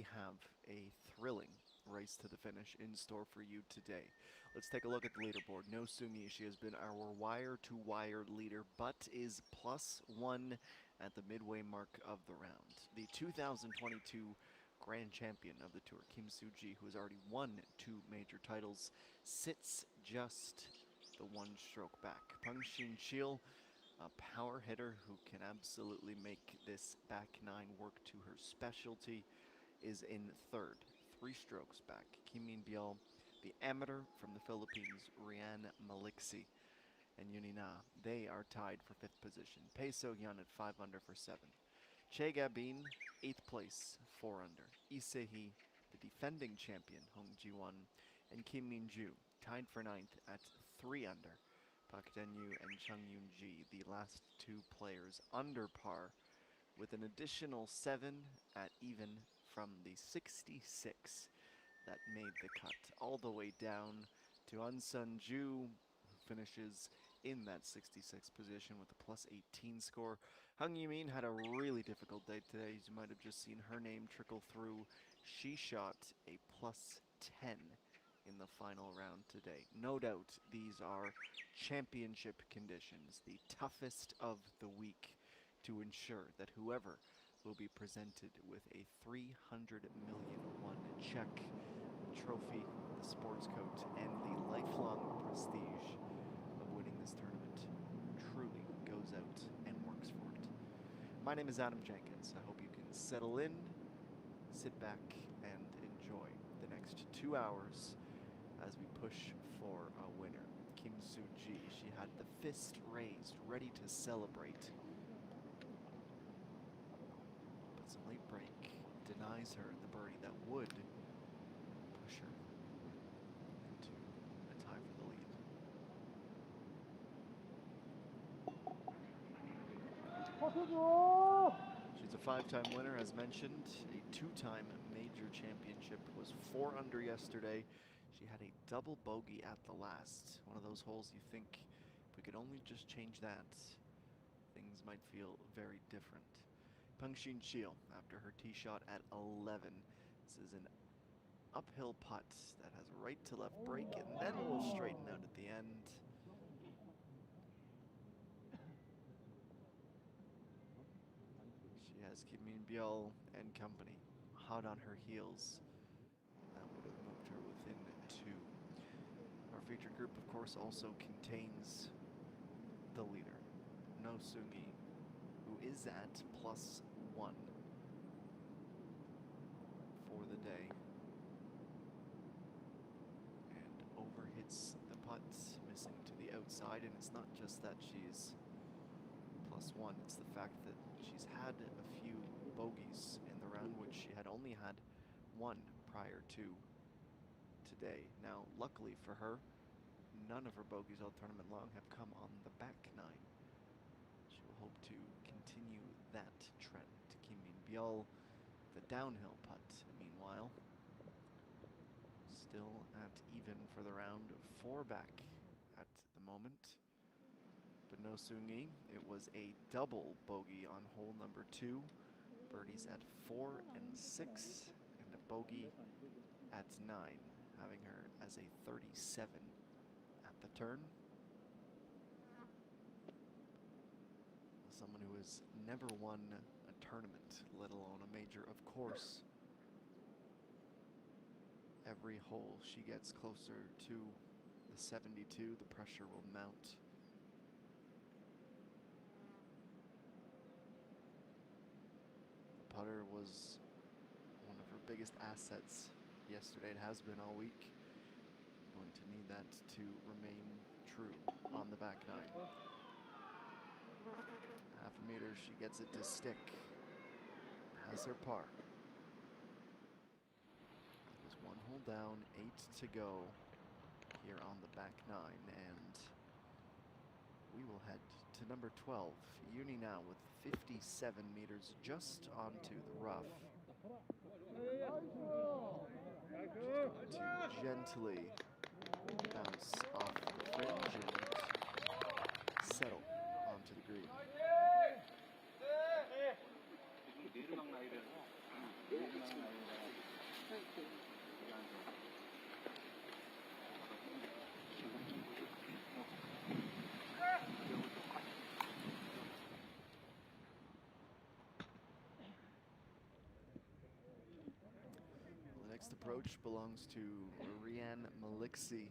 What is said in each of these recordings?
we have a thrilling race to the finish in store for you today. Let's take a look at the leaderboard. No Sungi, she has been our wire-to-wire leader, but is +1 at the midway mark of the round. The 2022 Grand Champion of the Tour, Kim Soo-ji, who has already won 2 major titles, sits just the 1 stroke back. Peng Shin-chil, a power hitter who can absolutely make this back 9 work to her specialty, is in 3rd, 3 strokes back. Kim Min-byul, the amateur from the Philippines, Rian Maliksi, and Yuni Na, they are tied for 5th position. Pei So-hyun at 5 under for 7th. Che Gabin, 8th place, 4 under. Lee Se-hee, the defending champion, Hong Ji-won, and Kim Min-ju, tied for 9th at 3 under. Park Den-yu and Chung Yoon-ji, the last 2 players under par, with an additional 7 at even from the 66 that made the cut, all the way down to An Sun-ju, who finishes in that 66th position with a +18 score. Hung Yi-min had a really difficult day today. As you might have just seen her name trickle through. She shot a +10 in the final round today. No doubt these are championship conditions, the toughest of the week, to ensure that whoever will be presented with a 300 million won check, trophy, the sports coat, and the lifelong prestige of winning this tournament truly goes out and works for it. My name is Adam Jenkins. I hope you can settle in, sit back, and enjoy the next 2 hours as we push for a winner. Kim Soo-ji, she had the fist raised, ready to celebrate. But some late break denies her the birdie that would push her into a tie for the lead. She's a 5-time winner, as mentioned, a 2-time major championship, was 4 under yesterday. She had a double bogey at the last. One of those holes you think, if we could only just change that, things might feel very different. Peng Shin-chil, after her tee shot at 11. This is an uphill putt that has a right to left break and then will straighten out at the end. She has Kim Min-byul and company hot on her heels. That would have moved her within 2. Our featured group, of course, also contains the leader, No Sungi, who is at +1 for the day. And overhits the putt, missing to the outside. And it's not just that she's +1, it's the fact that she's had a few bogeys in the round, which she had only had 1 prior to today. Now, luckily for her, none of her bogeys all tournament long have come on the back 9. She will hope to continue that trend. Kim Min-byul, the downhill putt, meanwhile, still at even for the round, 4 back at the moment. But No Sungi, it was a double bogey on hole number 2. Birdies at 4 and 6, and a bogey at 9, having her as a 37 at the turn. Someone who has never won a tournament, let alone a major, of course. Every hole she gets closer to the 72, the pressure will mount. The putter was one of her biggest assets yesterday. It has been all week. Going to need that to remain true on the back 9. Half a meter, she gets it to stick. Has her par. There's 1 hole down, 8 to go here on the back 9, and we will head to number 12. Yuni now with 57 meters just onto the rough. She's going to gently bounce off the fringe and settle onto the green. Next approach belongs to Rianne Maliksi,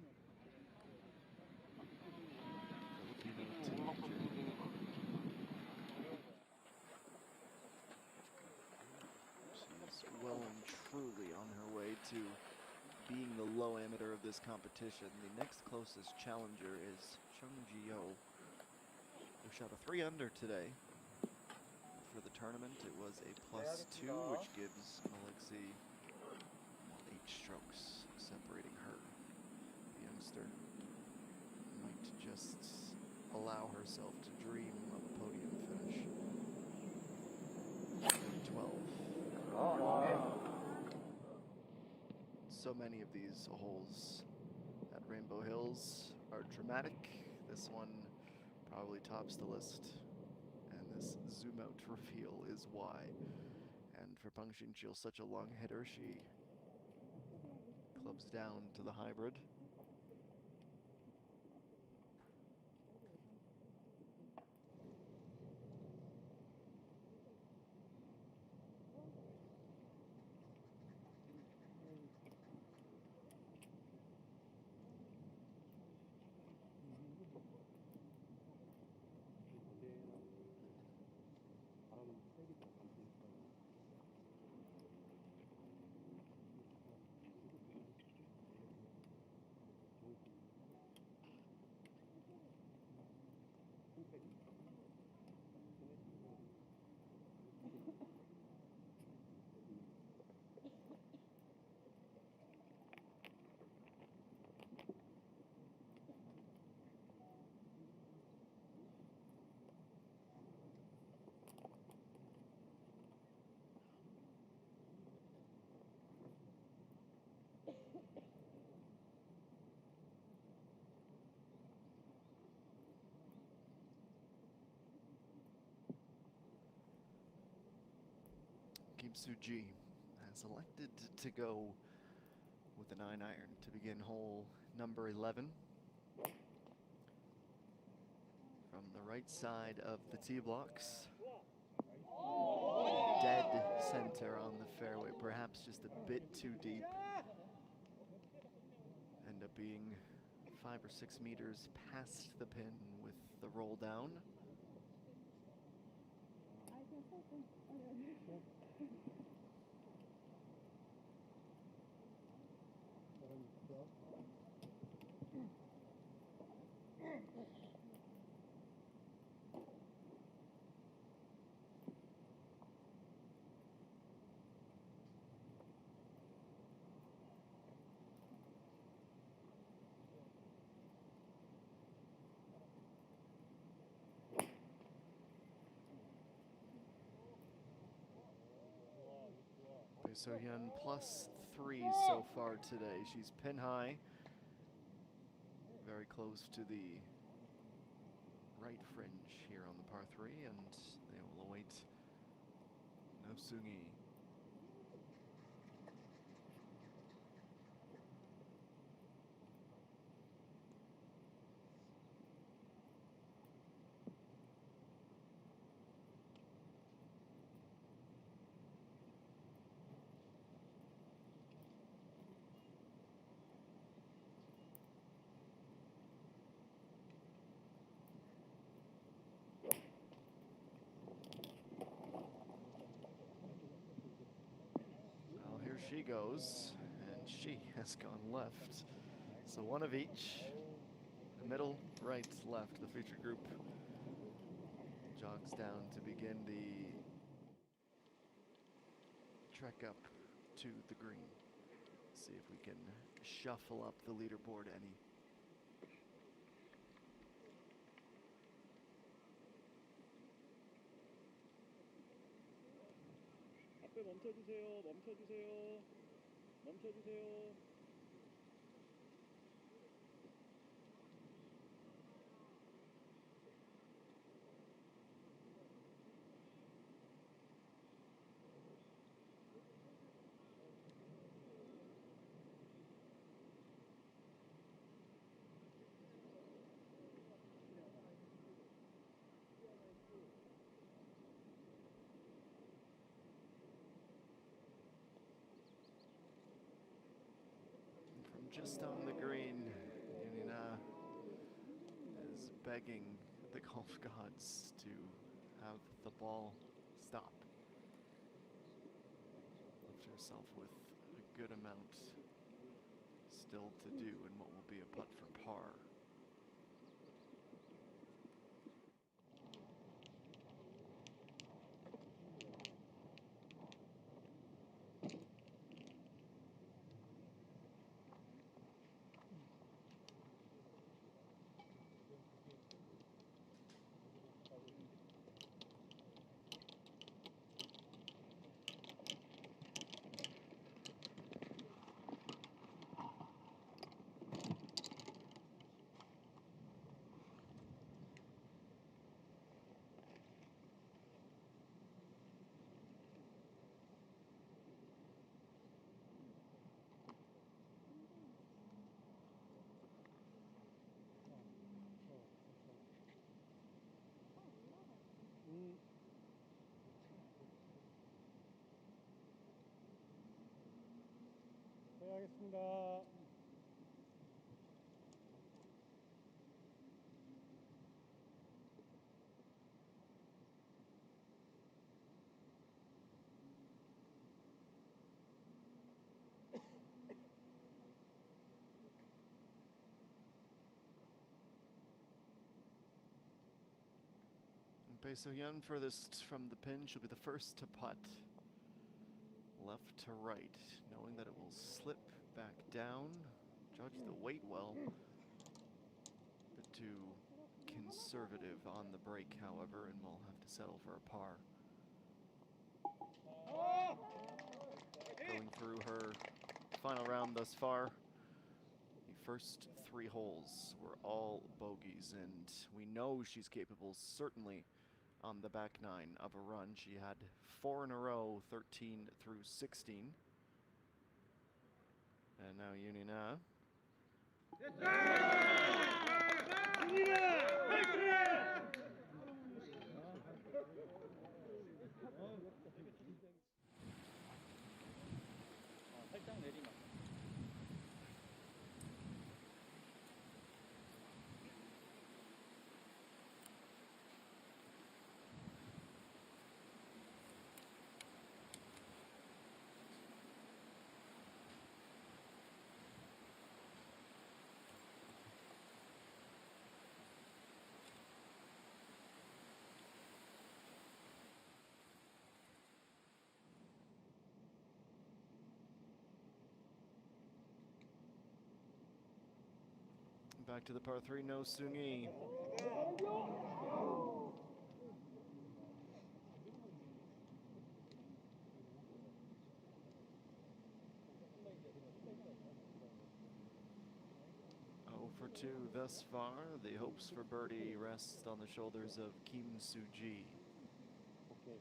Filipino teenager. She's well and truly on her way to being the low amateur of this competition. The next closest challenger is Chung Ji-yo, who shot a 3 under today. For the tournament, it was a +2, which gives Maliksi 8 strokes separating her. The youngster might just allow herself to dream of a podium finish. 12. So many of these holes at Rainbow Hills are dramatic. This one probably tops the list, and this zoom out reveal is why. And for Peng Xinqiu, such a long hitter, she clubs down to the hybrid. Kim Soo-ji has elected to go with a 9-iron to begin hole number 11. From the right side of the tee blocks. Dead center on the fairway, perhaps just a bit too deep. End up being 5 or 6 meters past the pin with the roll down. So-hyun +3 so far today. She's pin high, very close to the right fringe here on the par 3, and they will await No Sung-hee. She goes, and she has gone left. So one of each, middle, right, left. The feature group jogs down to begin the trek up to the green. See if we can shuffle up the leaderboard any. 앞에 멈춰주세요. 멈춰주세요. 멈춰주세요. just on the green. Yunina is begging the golf gods to have the ball stop. Left herself with a good amount still to do in what will be a putt for par. 네, 하겠습니다. Bae So-hyun furthest from the pin. She'll be the first to putt. Left to right, knowing that it will slip back down. Judge the weight well. Bit too conservative on the break, however, and we'll have to settle for a par. Going through her final round thus far, the first 3 holes were all bogeys, and we know she's capable, certainly on the back 9, of a run. She had 4 in a row, 13 through 16. And now Yunina. 살짝 내리막. Back to the par 3, no Seung-gi. For 2 thus far. The hopes for birdie rest on the shoulders of Kim Soo-ji. 오케이.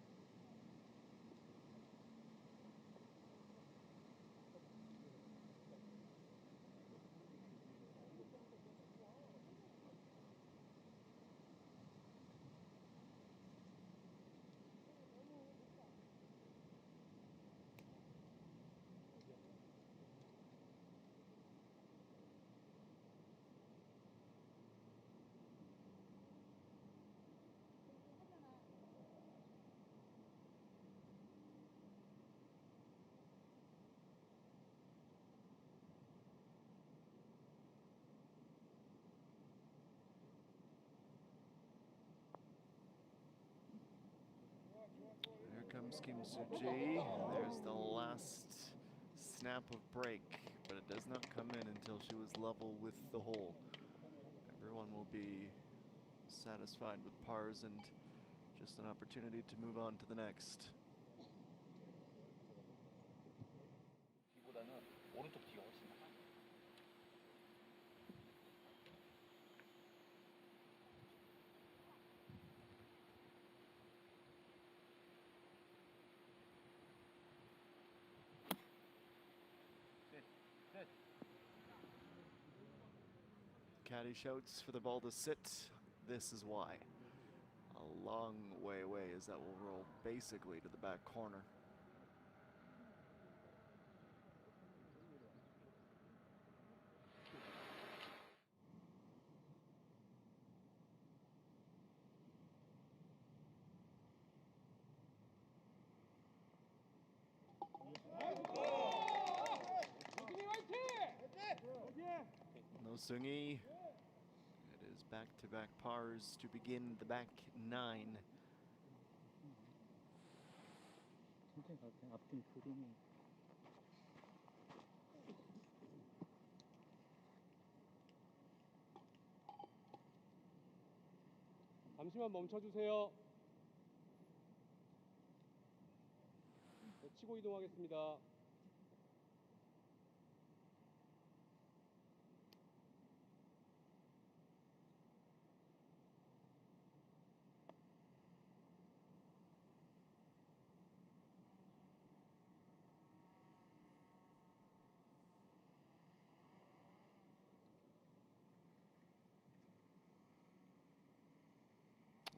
Here comes Kim Soo-ji. There's the last snap of break, but it does not come in until she was level with the hole. Everyone will be satisfied with pars and just an opportunity to move on to the next. 이보다는 오른쪽 뒤가 훨씬 나아요. Caddy shouts for the ball to sit. This is why. A long way away, as that will roll basically to the back corner. No Sungi. It is back-to-back pars to begin the back nine. 천천히 가도 돼. 앞뒤 그림이. 잠시만 멈춰주세요. 네, 치고 이동하겠습니다.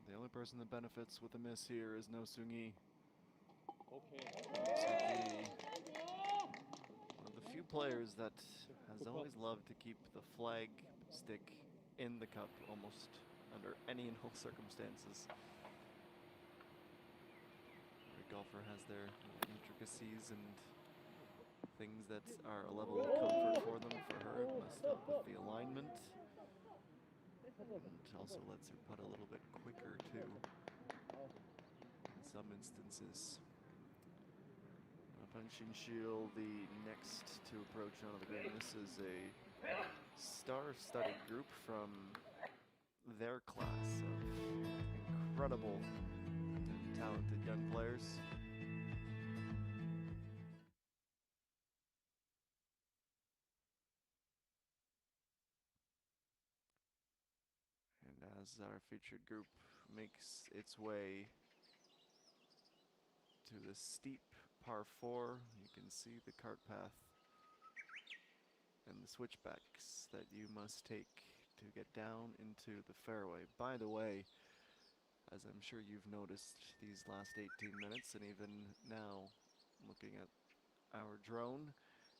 The only person that benefits with a miss here is No Sungi. 오케이. One of the few players that has always loved to keep the flag stick in the cup almost under any and all circumstances. Every golfer has their intricacies and things that are a level of comfort for them. For her, it must help with the alignment. And also lets her putt a little bit quicker too in some instances. Punching Shield, the next to approach onto the green. This is a star-studded group from their class of incredible and talented young players. And as our featured group makes its way to the steep par 4, you can see the cart path and the switchbacks that you must take to get down into the fairway. By the way, as I'm sure you've noticed these last 18 minutes and even now looking at our drone,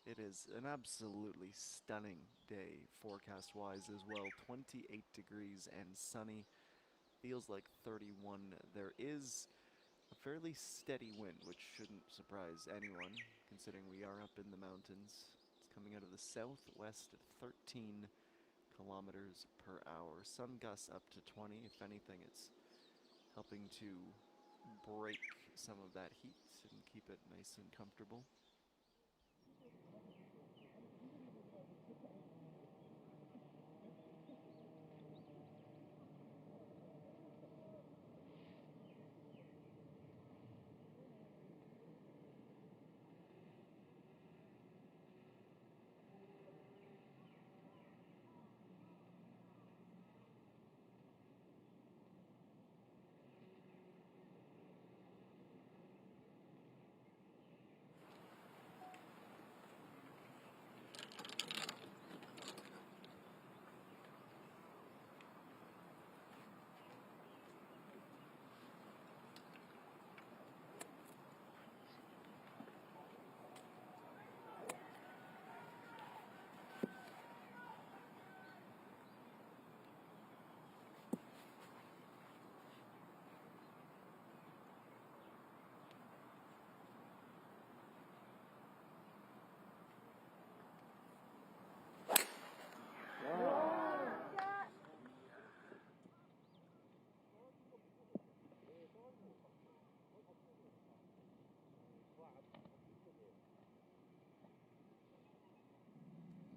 it is an absolutely stunning day forecast-wise as well. 28 degrees and sunny. Feels like 31. There is a fairly steady wind, which shouldn't surprise anyone, considering we are up in the mountains. It's coming out of the southwest at 13 kilometers per hour. Sun gusts up to 20. If anything, it's helping to break some of that heat and keep it nice and comfortable.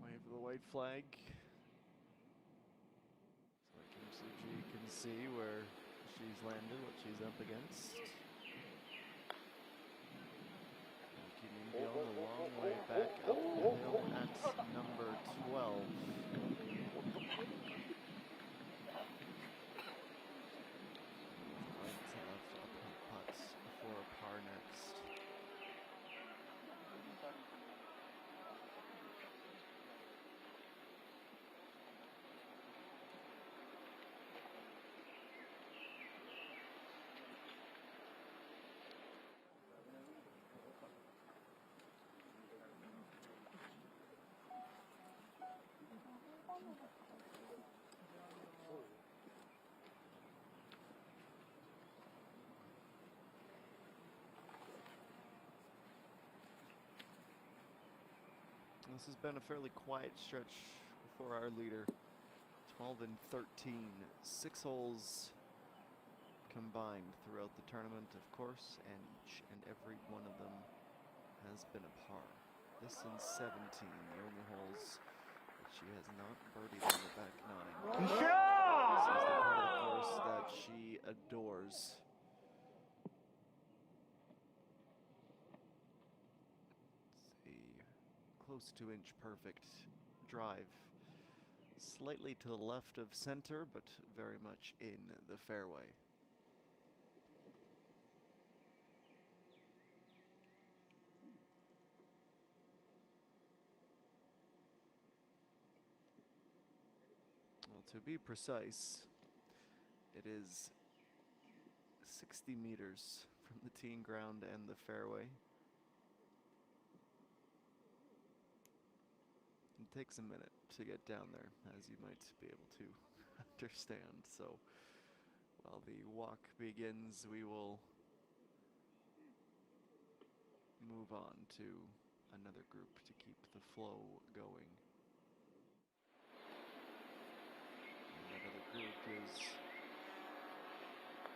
Wave the white flag. So Kim Suji can see where she's landed, what she's up against. Kim Yoon a long way back up the hill at number 12. Right to left uphill putt for a par next. This has been a fairly quiet stretch for our leader. 12 and 13, 6 holes combined throughout the tournament, of course, and each and every one of them has been a par. This in 17, the only holes that she has not birdied on the back nine. This is the part of the course that she adores. Close to inch perfect drive, slightly to the left of center, but very much in the fairway. Well, to be precise, it is 60 meters from the teeing ground and the fairway. It takes a minute to get down there, as you might be able to understand. So while the walk begins, we will move on to another group to keep the flow going. And that other group is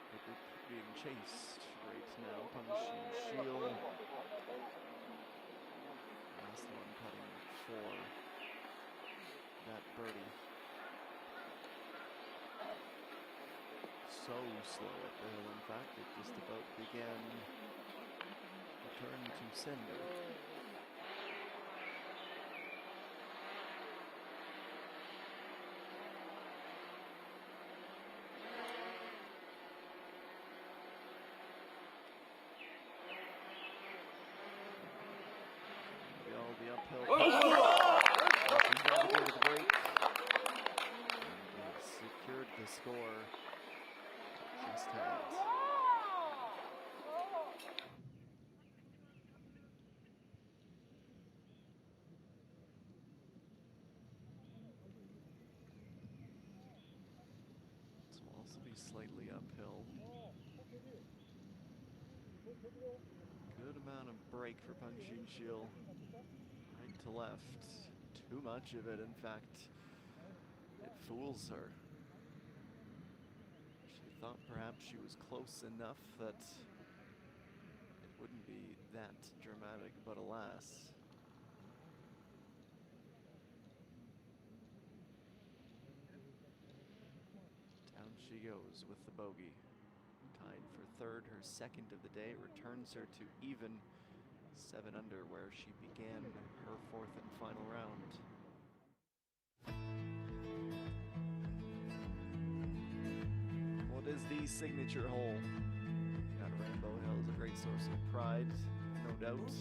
the group being chased right now. Punch and Shield. Last one cutting for that birdie. So slow at the hill, in fact, it just about began a turn to sender. The uphill. She's navigated the break and secured the score. Just had it. This will also be slightly uphill. Good amount of break for Punching Shield. Right to left. Too much of it, in fact. It fools her. She thought perhaps she was close enough that it wouldn't be that dramatic, but alas. Down she goes with the bogey. Tied for third, her second of the day, returns her to even 7 under, where she began her 4th and final round. What is the signature hole? At Rambo Hill is a great source of pride, no doubt.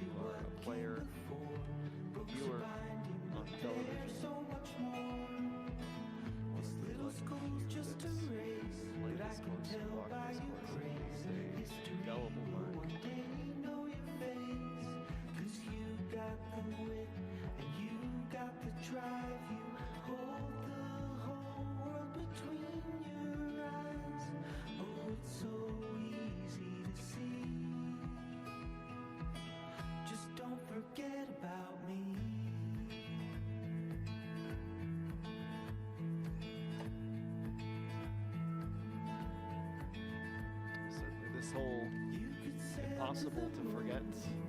You are a player, viewer on television. Play this course and walk this course. It's an indelible mark. Hole impossible to forget.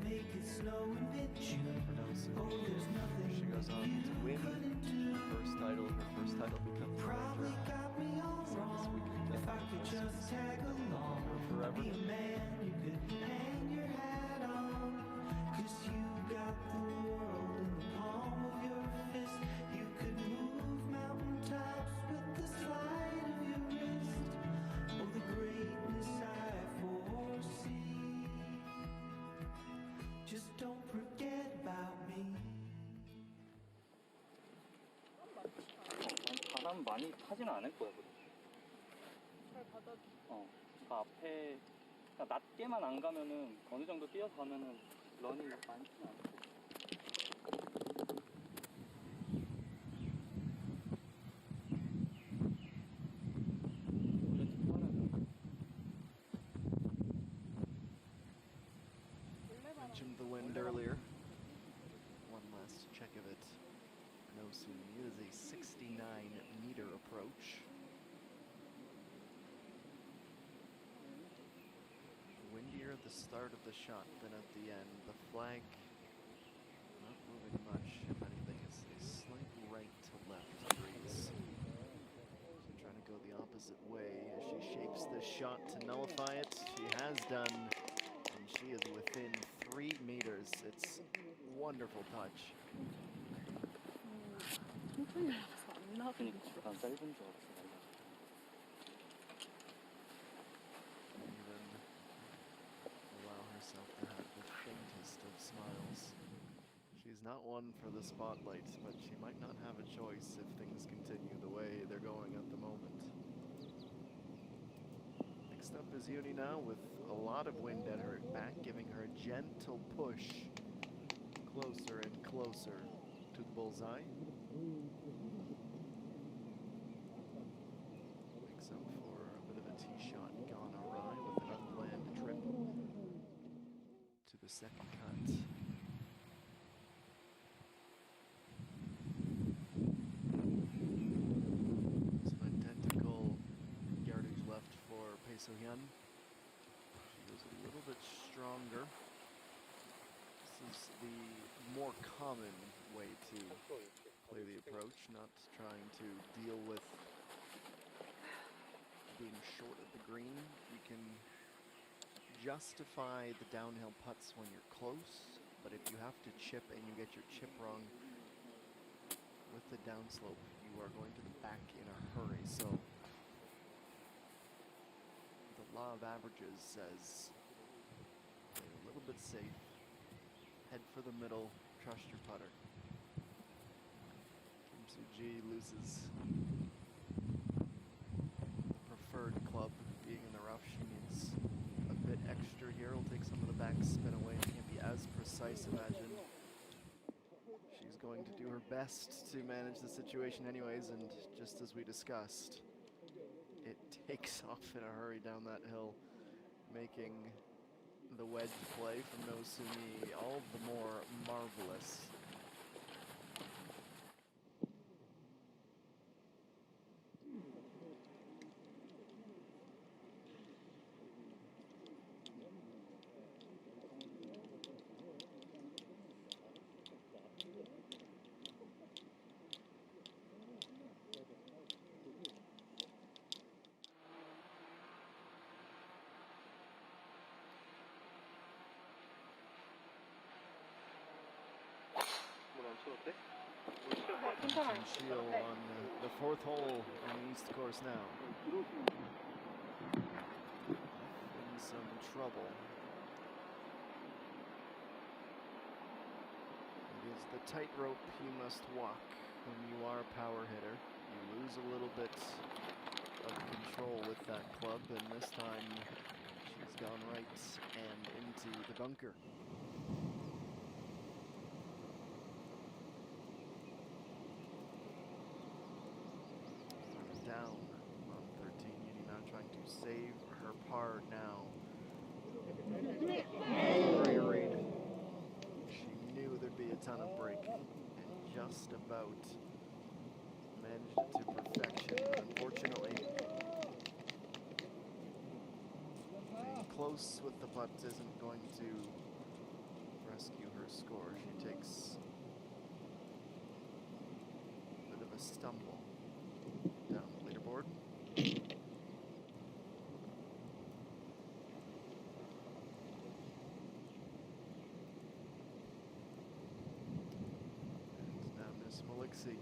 You never know, so she goes on to win her first title. Her first title becomes her so this weekend forever. 바람 많이 타지는 않을 거야. 그 앞에 그러니까 낮게만 안 가면은 어느 정도 뛰어서 가면은 런이 많이 타지 않을 거야. mentioned the wind earlier. One last check of it. No Sumi. It is a 69-meter approach. Windier at the start of the shot than at the end. The flag not moving much. If anything, it's a slight right to left breeze. So trying to go the opposite way as she shapes this shot to nullify it. She has done, and she is within 3 meters. It's wonderful touch. 천천히 올라가서 안 나가는 그니까 줄 난 알았어. 짧은 줄 알았어. Even allow herself to have the faintest of smiles. She's not one for the spotlight, but she might not have a choice if things continue the way they're going at the moment. Next up is Uni now with a lot of wind at her back, giving her a gentle push closer and closer to the bullseye. Makes up for a bit of a tee shot gone awry with an unplanned trip to the second cut. Some identical yardage left for Pei So-hyun. She was a little bit stronger. This is the more common way to play the approach, not trying to deal with being short at the green. You can justify the downhill putts when you're close, but if you have to chip and you get your chip wrong with the downslope, you are going to the back in a hurry. So the law of averages says play a little bit safe, head for the middle, trust your putter. Kim Soo-ji loses the preferred club, being in the rough. She needs a bit extra here. Will take some of the back spin away. Can't be as precise, imagine. She's going to do her best to manage the situation anyways, and just as we discussed, it takes off in a hurry down that hill, making the wedge play from No Sumi all the more marvelous. Shield on the fourth hole on the East course now. In some trouble. It is the tightrope you must walk when you are a power hitter. You lose a little bit of control with that club, and this time she's gone right and into the bunker. Down on 13, Uni now trying to save her par now. Great read. She knew there'd be a ton of break and just about managed it to perfection. But unfortunately, being close with the putt isn't going to rescue her score. She takes a bit of a stumble down the leaderboard. And now Miss Maliksi.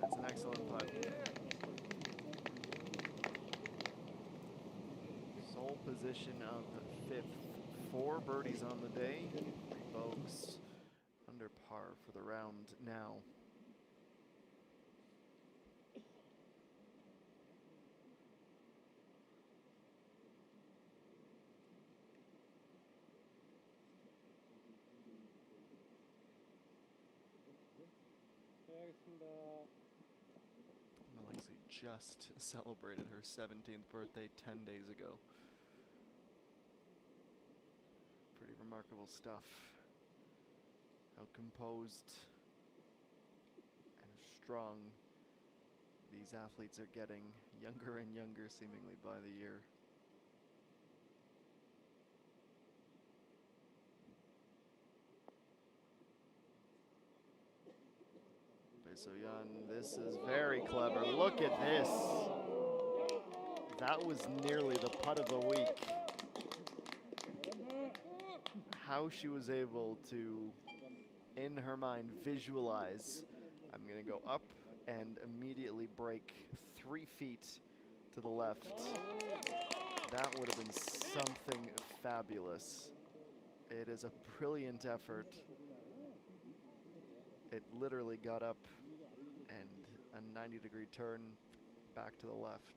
That's an excellent putt. Sole position of fifth. 4 birdies on the day. 3 bogeys under par for the round now. 네, 알겠습니다. just celebrated her 17th birthday 10 days ago. Pretty remarkable stuff. How composed and strong these athletes are getting, younger and younger seemingly by the year. Besoyan, this is very clever. Look at this. That was nearly the putt of the week. How she was able to, in her mind, visualize, I'm going to go up and immediately break 3 feet to the left. That would have been something fabulous. It is a brilliant effort. It literally got up and a 90-degree turn back to the left.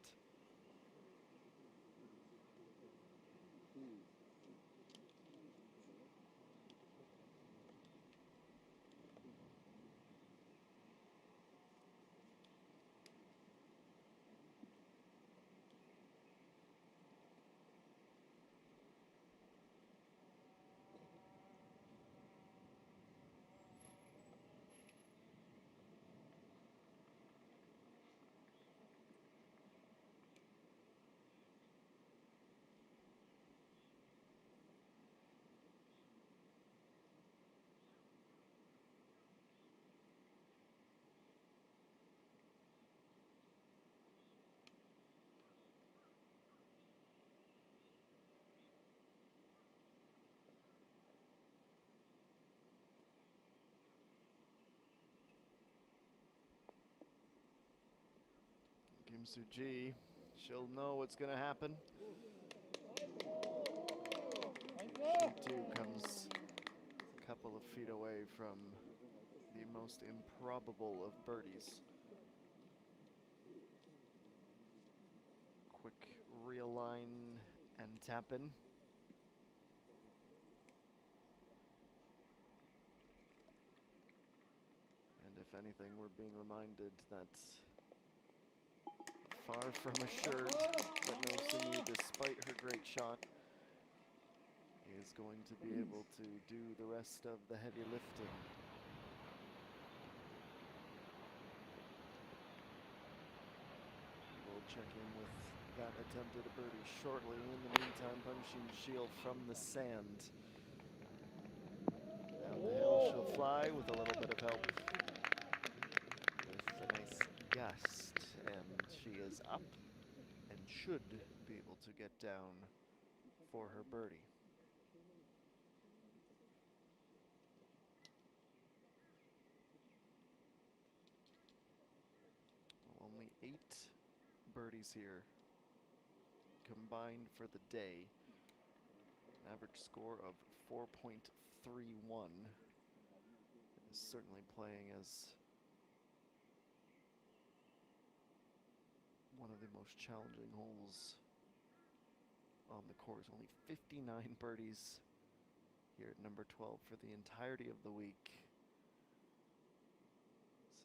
Kim Soo-ji, she'll know what's going to happen. She too comes a couple of feet away from the most improbable of birdies. Quick realign and tap in. And if anything, we're being reminded that far from assured that No Sung-yi, despite her great shot, is going to be able to do the rest of the heavy lifting. We'll check in with that attempted birdie shortly. In the meantime, punching Shield from the sand. Down the hill she'll fly with a little bit of help. With a nice gust, and she is up and should be able to get down for her birdie. Only 8 birdies here combined for the day. An average score of 4.31 is certainly playing as one of the most challenging holes on the course. Only 59 birdies here at number 12 for the entirety of the week.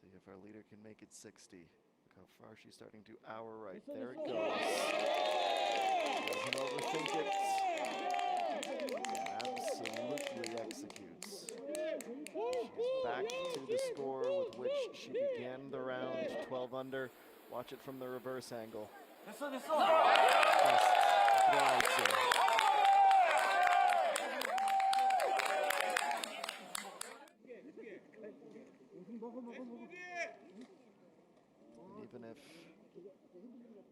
See if our leader can make it 60. Look how far she's starting to hour right. There it goes. Doesn't overthink it. Absolutely executes. She's back to the score with which she began the round, 12 under. Watch it from the reverse angle. Just glides in. Even if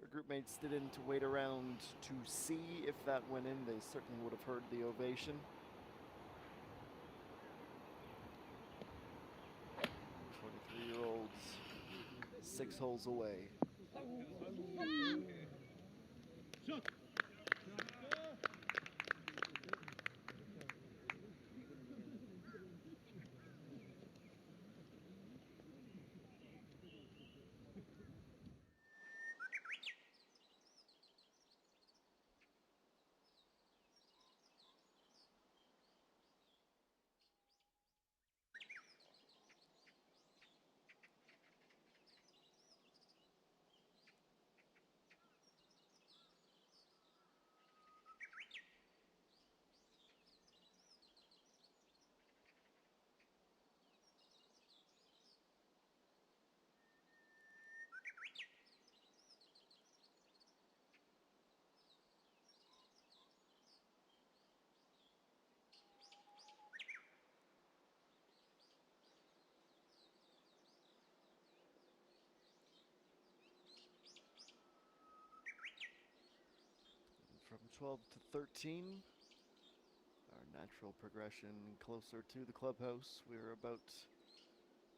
her group mates didn't wait around to see if that went in, they certainly would have heard the ovation. 23-year-olds, 6 holes away. 12 to 13. Our natural progression closer to the clubhouse. We're about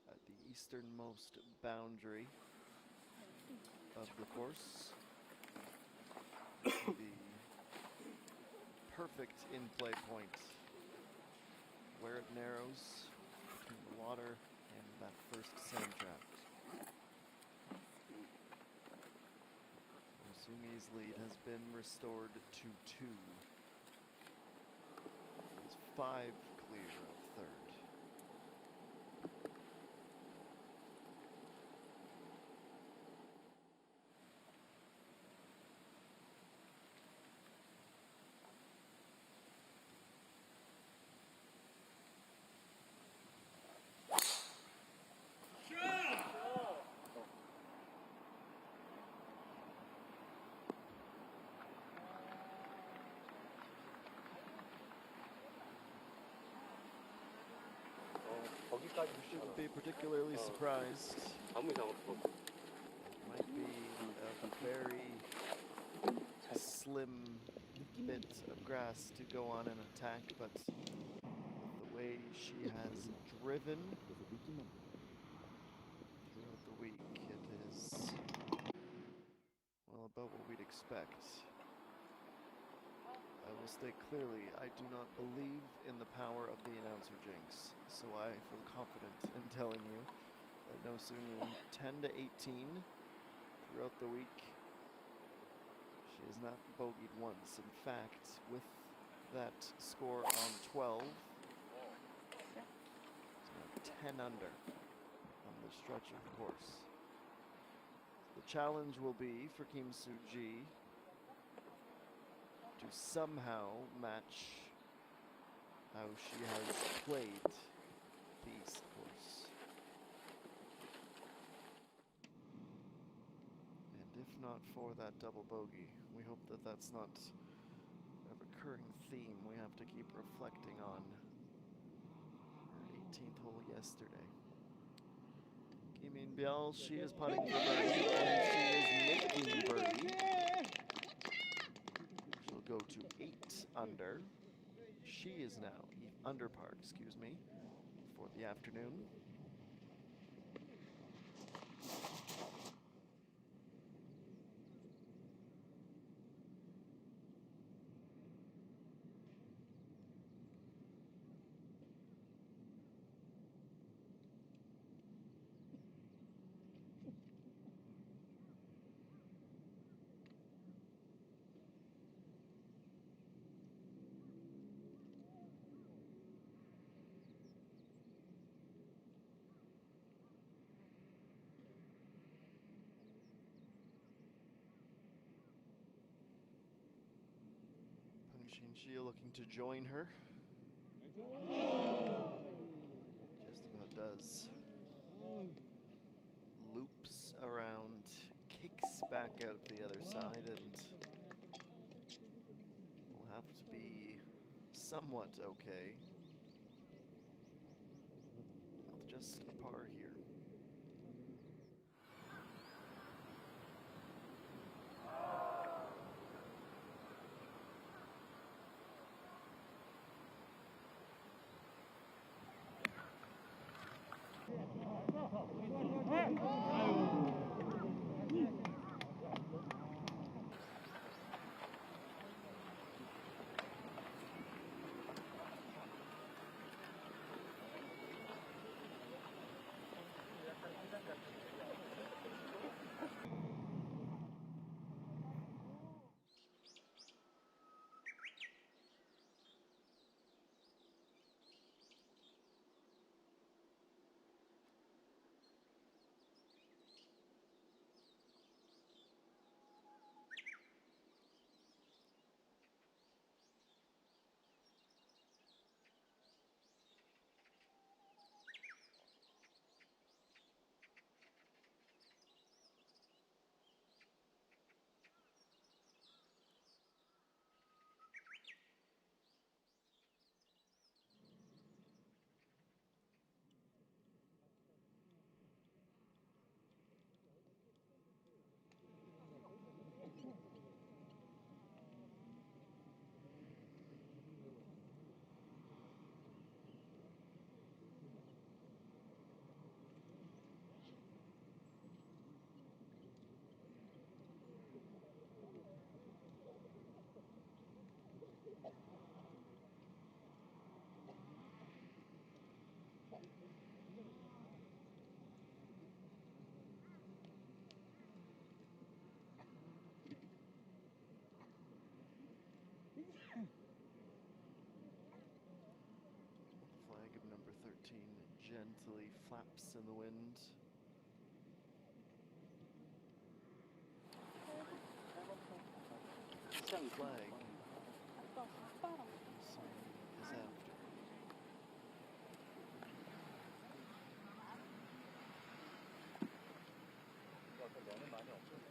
at the easternmost boundary of the course. The perfect in-play point where it narrows between the water and that first sand trap. Sumi's lead has been restored to 2. He's 5 clear of third. 거기까지 You shouldn't be particularly surprised. 아무 이상 없어. It might be a very slim bit of grass to go on an attack, but the way she has driven throughout the week, it is, well, about what we'd expect. I will state clearly, I do not believe in the power of the announcer jinx, so I feel confident in telling you that No Sumi 10 to 18 throughout the week. She has not bogeyed once. In fact, with that score on 12, she's now 10 under on the stretch of the course. The challenge will be for Kim Soo-ji to somehow match how she has played the East course. And if not for that double bogey, we hope that that's not a recurring theme we have to keep reflecting on her 18th hole yesterday. Kim In-byul, she is putting for birdie, and she is making birdie. She'll go to 8 under. She is now under par, excuse me, for the afternoon. Xia looking to join her. Just about does. Loops around, kicks back out the other side, and will have to be somewhat okay with just a par here. easily flaps in the wind. 시장이 Flag 아빠 삭바람. is after. 아까 너는 많이 없었어.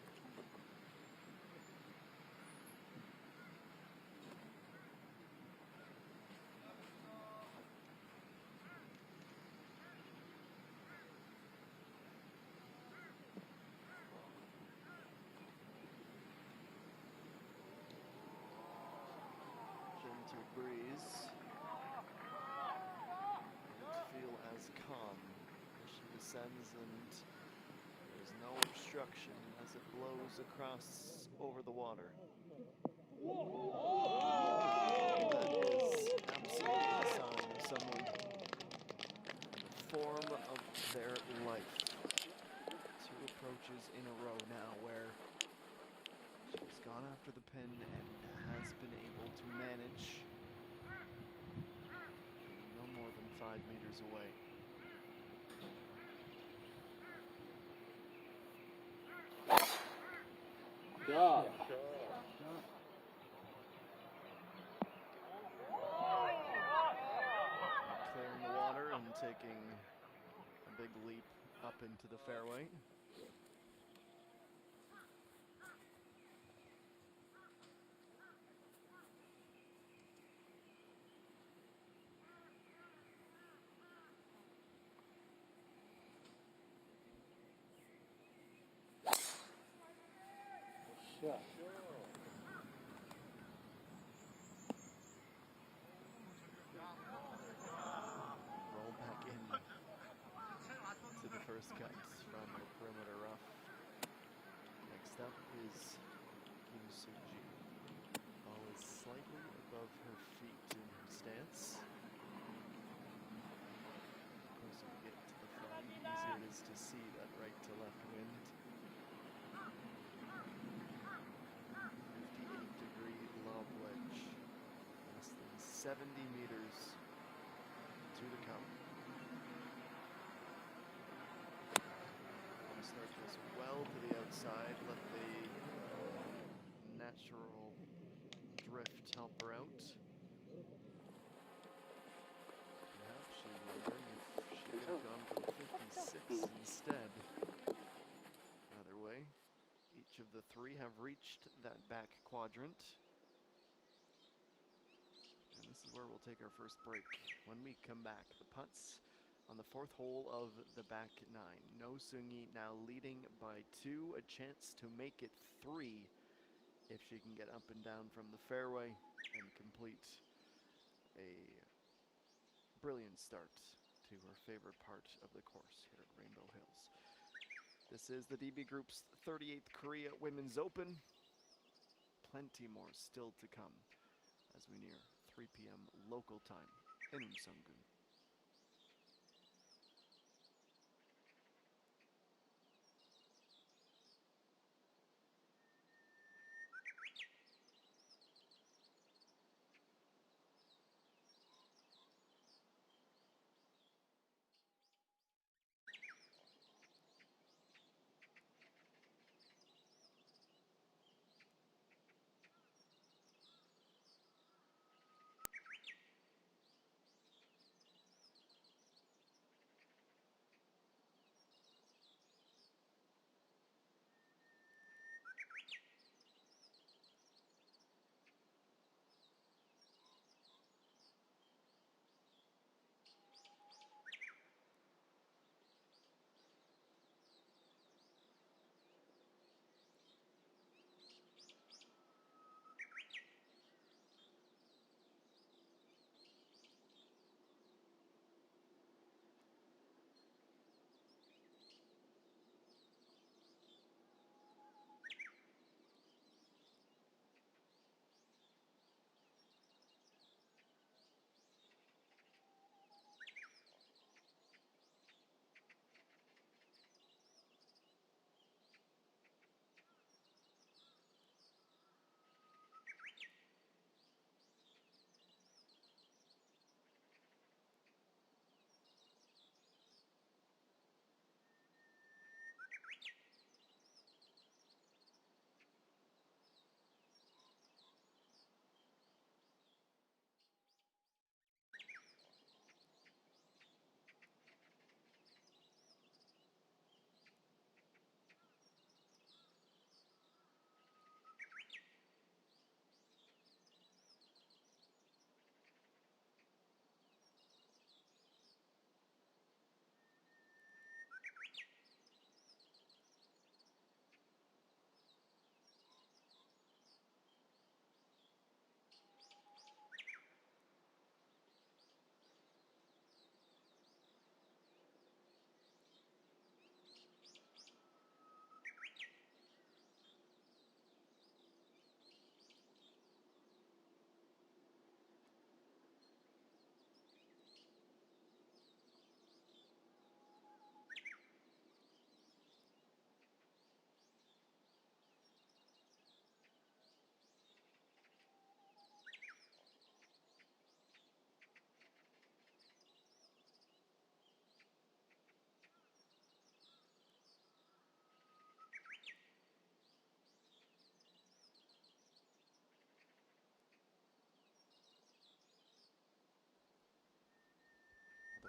Gentle breeze. Doesn't feel as calm as she descends, and there's no obstruction as it blows across over the water. That is absolutely a sign of someone in the form of their life. 2 approaches in a row now where she's gone after the pin and has been able to manage no more than 5 meters away. 야. Clearing the water and taking a big leap up into the fairway. 야. Roll back in to the first cut from the perimeter rough. Next up is Kim Soo-ji. Ball is slightly above her feet in her stance. Closer we get to the flag, easier it is to see that right to left wind. 58-degree lob wedge. Less than 70 meters to the cup. Want to start this well to the outside, let the natural drift help her out. Perhaps she wondering if she could have gone for the 56 instead. Either way, each of the 3 have reached that back quadrant. And this is where we'll take our first break. When we come back, the putts on the 4th hole of the back 9. No Seung-yi now leading by 2, a chance to make it 3 if she can get up and down from the fairway and complete a brilliant start to her favorite part of the course here at Rainbow Hills. This is the DB Group's 38th Korea Women's Open. Plenty more still to come as we near 3 p.m. local time in Umsunggun.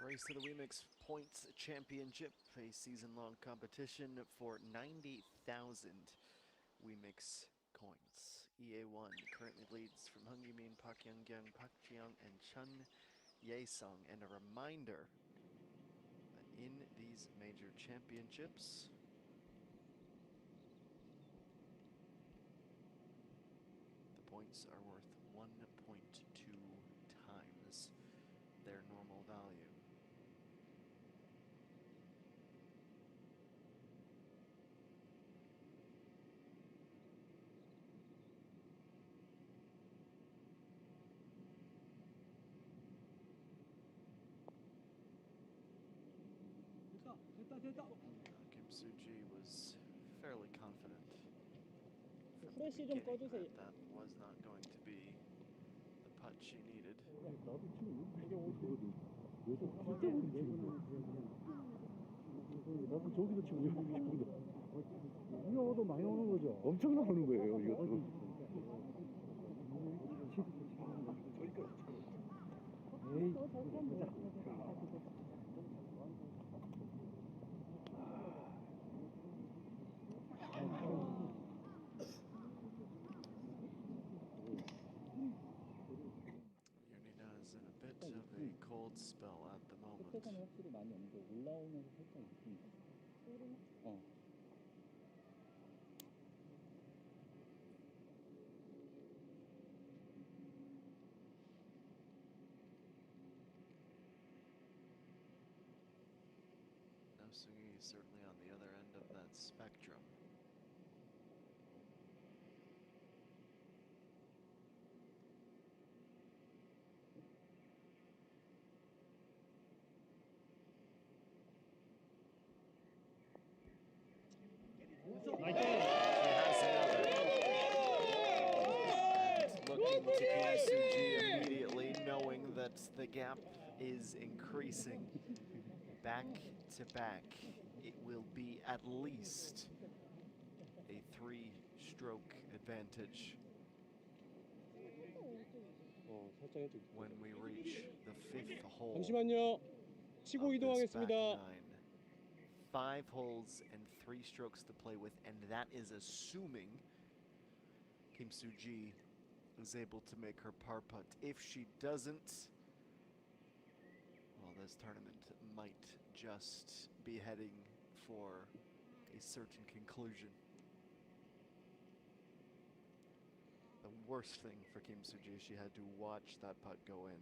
Race to the WeMix Points Championship, a season-long competition for 90,000 WeMix coins. EA1 currently leads from Hung Yumin, Park Youngkyung, Park Jiyoung, and Chun Ye-sung. And a reminder that in these major championships, the points are worth 1.2 times their normal value. Kim Soo-ji was fairly confident from the 프레쉬 좀 beginning 꺼주세요. that that was not going to be the putt she needed. 나도 지금 되게 오거든. 요즘 진짜 오기 치고. 나도 저기서 치고 여기 싶은데. 이거도 많이 오는 거죠. 엄청 나오는 거예요, 이것도. 에이, Yunina is in a bit of a cold spell at the moment. 끝에서는 확실히 많이 없는데 올라오면서 살짝 있습니다. 어. Naosugi is certainly on the other end of that spectrum. She has another. And looking to Kim Soo-ji immediately, knowing that the gap is increasing. Back to back, it will be at least a 3-stroke advantage 살짝 해줘. when we reach the 5th hole. 잠시만요. 치고 of this back 이동하겠습니다. 9. 5 holes and 3 strokes to play with, and that is assuming Kim Soo-ji is able to make her par putt. If she doesn't, well, this tournament might just be heading for a certain conclusion. The worst thing for Kim Soo-ji, she had to watch that putt go in.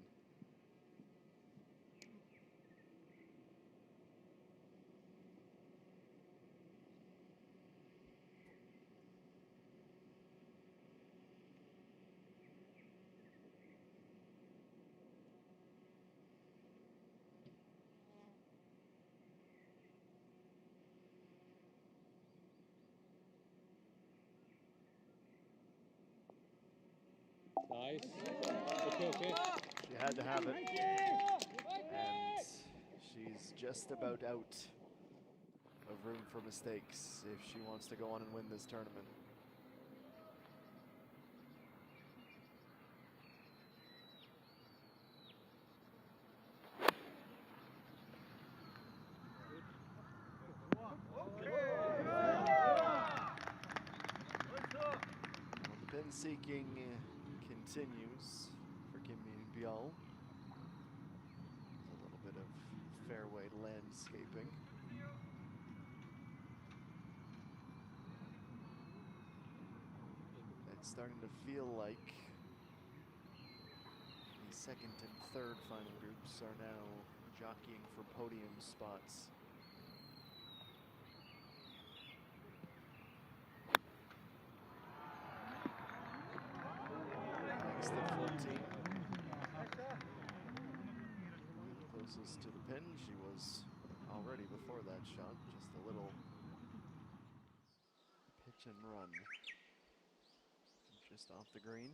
나이스. 오케이, 오케이. She had to have it. And she's just about out of room for mistakes if she wants to go on and win this tournament. Well, the pin seeking continues for Kim Min-byul. A little bit of fairway landscaping. It's starting to feel like the second and third final groups are now jockeying for podium spots. Next at 14. Closest to the pin, she was already before that shot. Just a little pitch and run. Just off the green.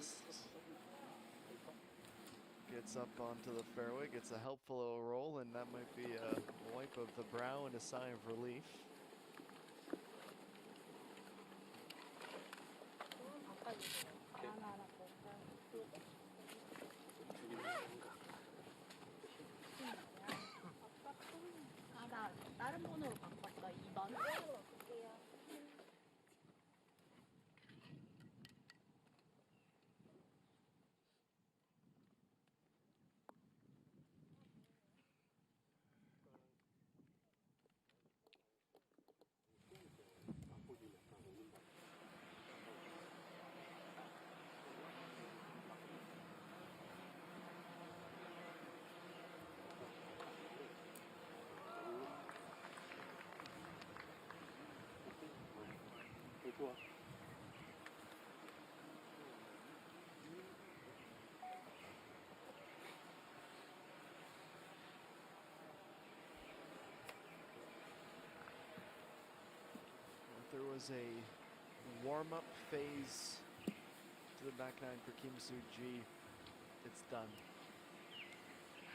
dust. Gets up onto the fairway, gets a helpful little roll, and that might be a wipe of the brow and a sigh of relief. 아까 이거 하나 볼까? 아, 나 다른 번호로 바꿨어. 2번. 좋아. There was a warm-up phase to the back nine for Kim Soo-ji. It's done.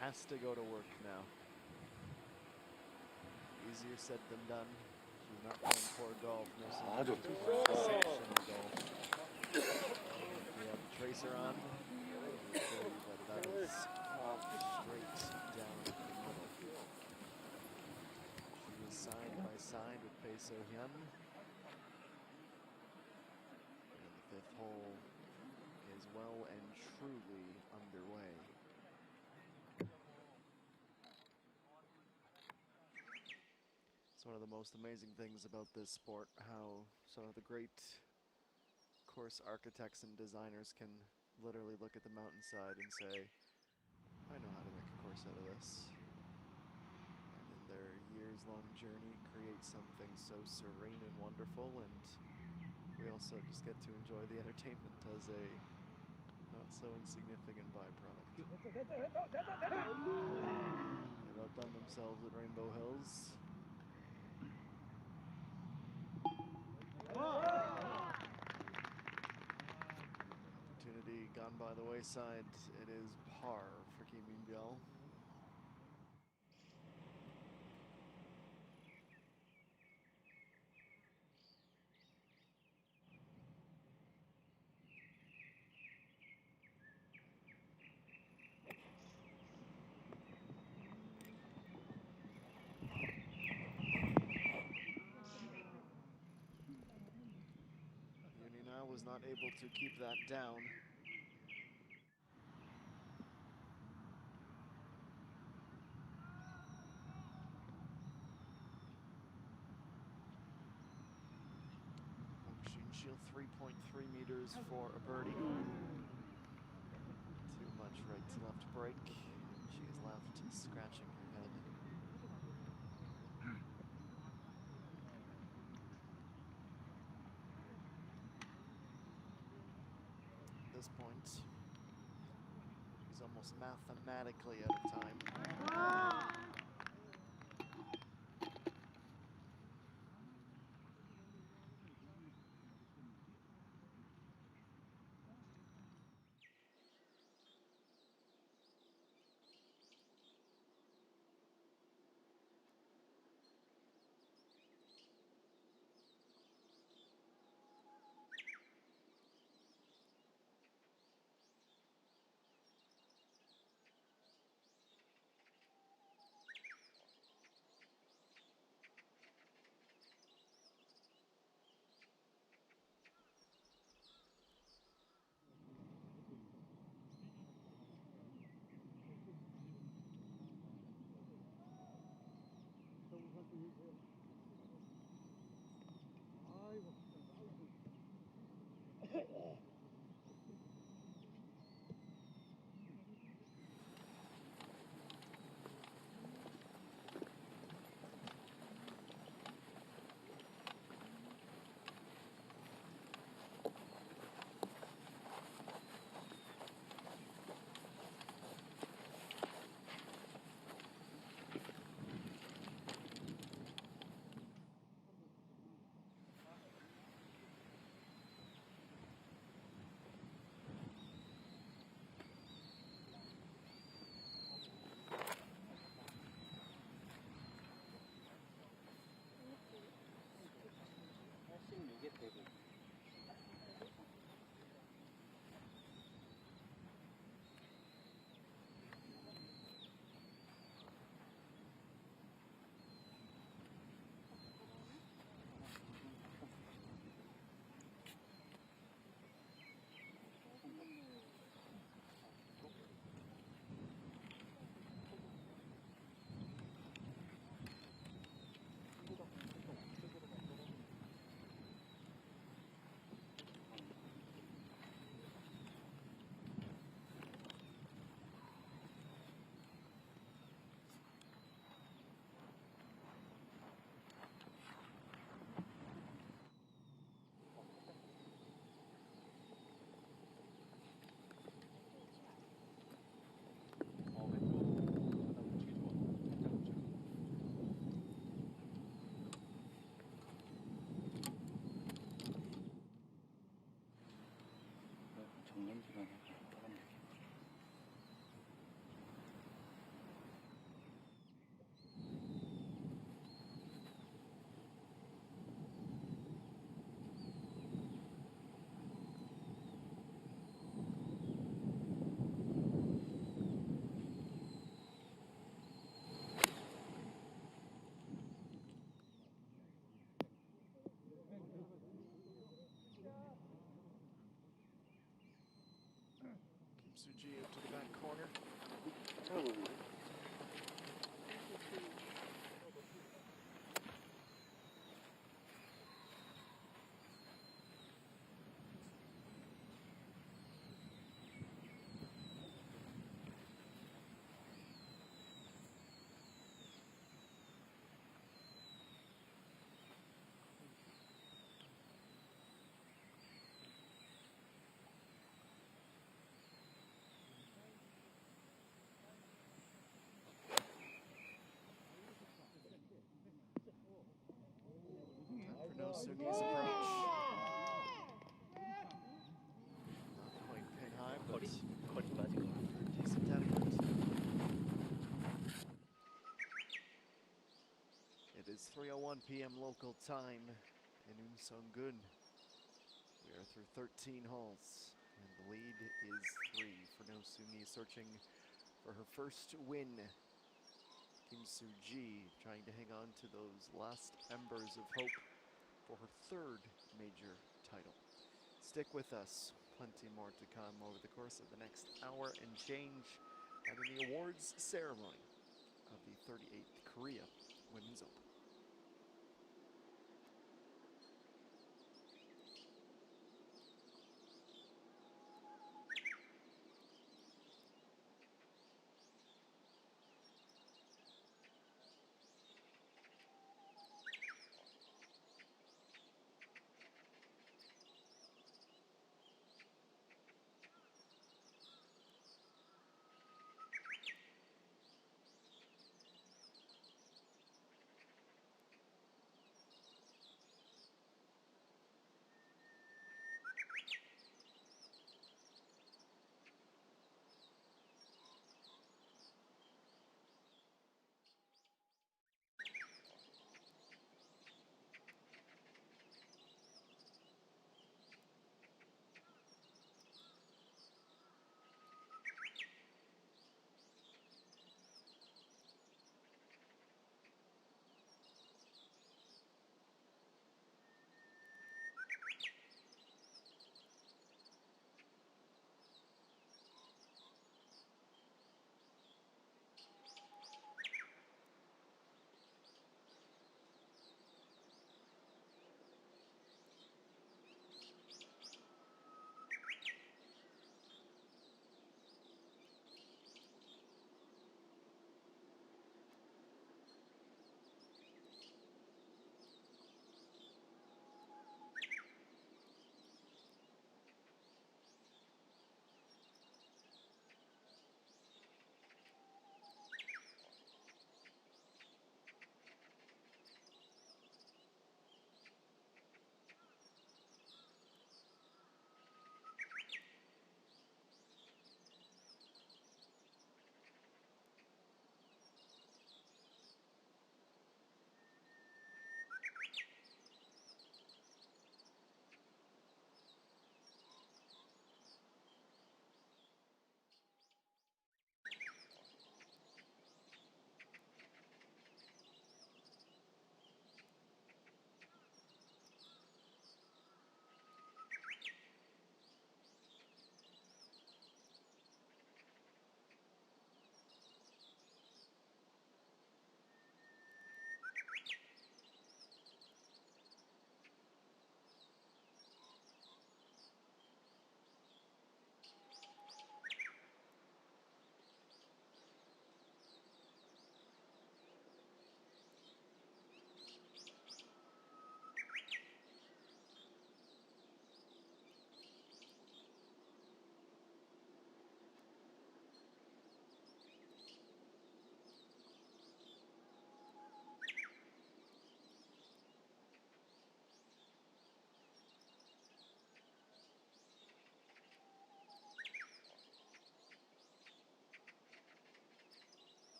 Has to go to work now. Easier said than done. She's not playing poor golf. No sensation golf. We have the tracer on. But that is straight down the middle. She was side by side with Pei So-hyun. And the fifth hole is well and truly underway. It's one of the most amazing things about this sport, how some of the great course architects and designers can literally look at the mountainside and say, I know how to make a course out of this. And in their years-long journey create something so serene and wonderful, and we also just get to enjoy the entertainment as a not so insignificant byproduct. They've outdone themselves at Rainbow Hills. Opportunity gone by the wayside. It is par for Kim Min-byul. Was not able to keep that down. Shield 3.3 meters for a birdie. Too much right to left break. She is left scratching her head. At this point, she's almost mathematically out of time. Suji into the back corner. Time for No Sugi's approach. Not quite pin high, but 거리 맞은 거. decent adequate. It is 3:01 p.m. local time in Unsungun. We are through 13 holes, and the lead is 3 for No Sugi, searching for her first win. Kim Soo-ji trying to hang on to those last embers of hope for her third major title. Stick with us. Plenty more to come over the course of the next hour and change, and in the awards ceremony of the 38th Korea Women's Open.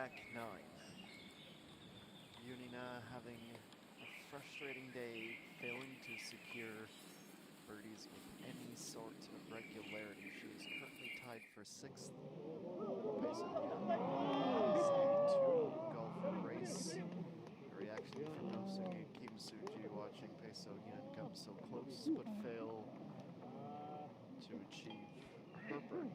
back 9. Unina having a frustrating day, failing to secure birdies with any sort of regularity. She is currently tied for 6th. Peso is a 2-golfer race. A reaction from No Seung and Kim Soo-ji watching Peso Hyun come so close but fail to achieve her birdie.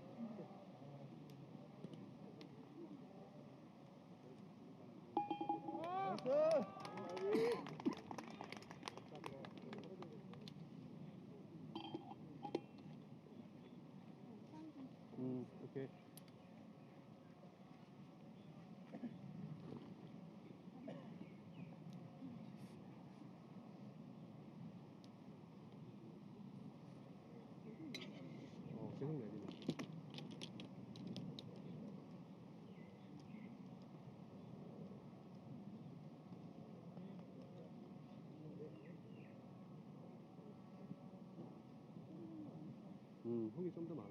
오케이. 계속 내리네. 흙이 좀 더 많아.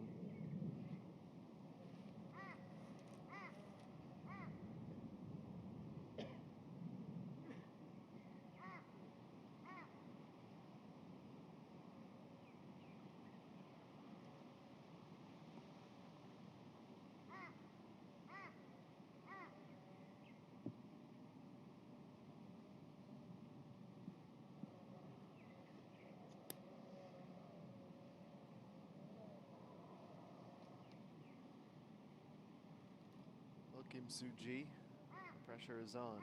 Well, Kim Soo-ji, the pressure is on.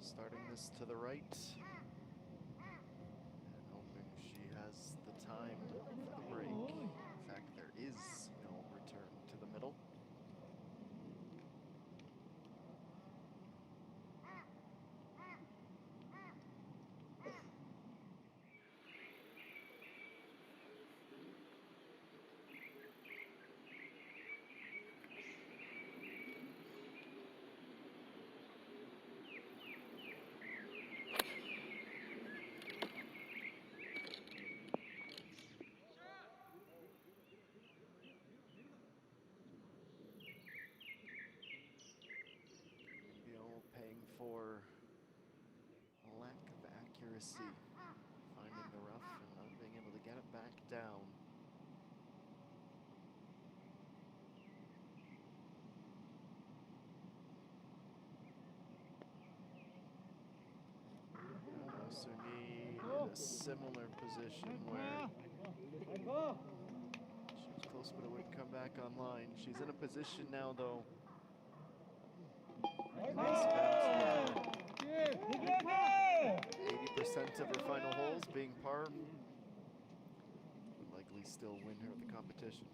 Starting this to the right, and hoping she has the time for the break. In fact, there is no return to the middle. Paying for a lack of accuracy, finding the rough and not being able to get it back down. Sunyi in a similar position where she was close but it wouldn't come back online. She's in a position now though. 80% of her final holes being par would likely still win her the competition.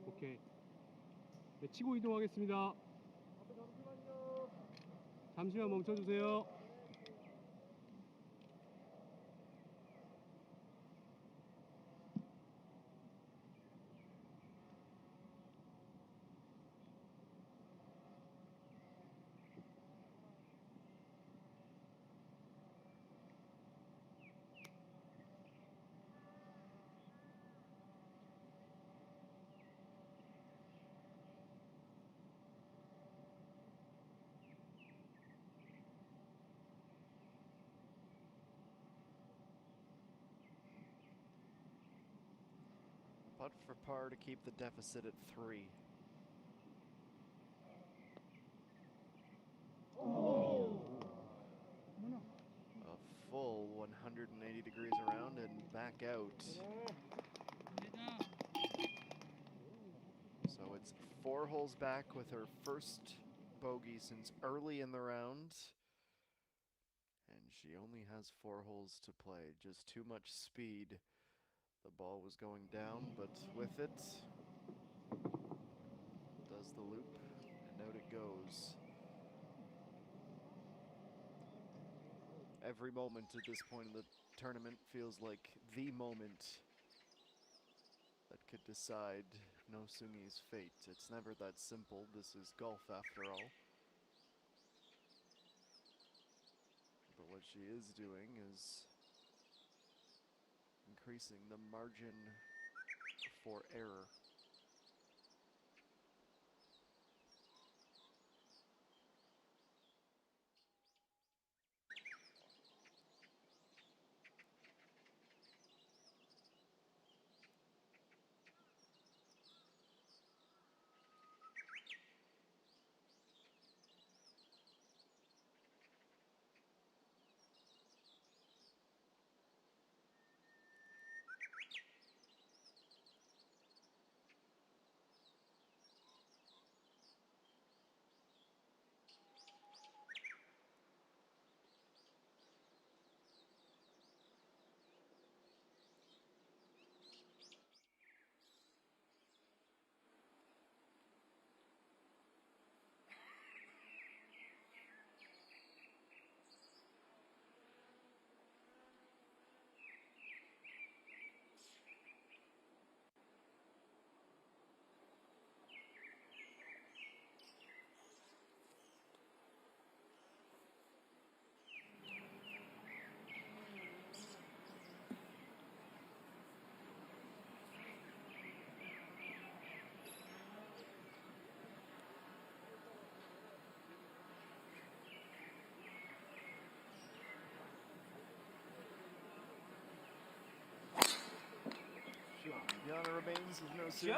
오케이. 네, 치고 이동하겠습니다. 잠시만 멈춰주세요. Putt for par to keep the deficit at 3. A full 180 degrees around and back out. So it's 4 holes back with her first bogey since early in the round. And she only has 4 holes to play. Just too much speed. The ball was going down, but with it, does the loop, and out it goes. Every moment at this point in the tournament feels like the moment that could decide No Sungi's fate. It's never that simple. This is golf after all. But what she is doing is increasing the margin for error. The honor remains with No Sungi.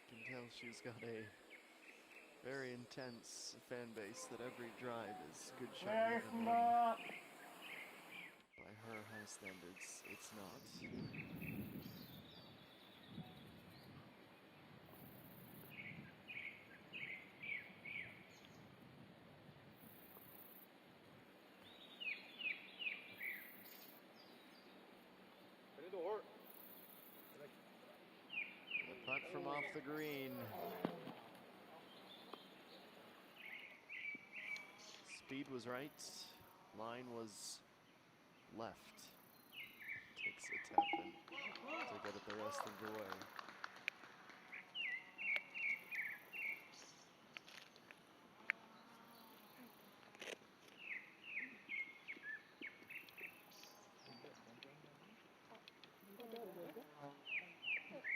You can tell she's got a very intense fan base that every drive is good shot. Even when by her high standards, it's not. 그래도 올. The putt from off the green. Speed was right. Line was left. Takes a tap in to get it the rest of the way.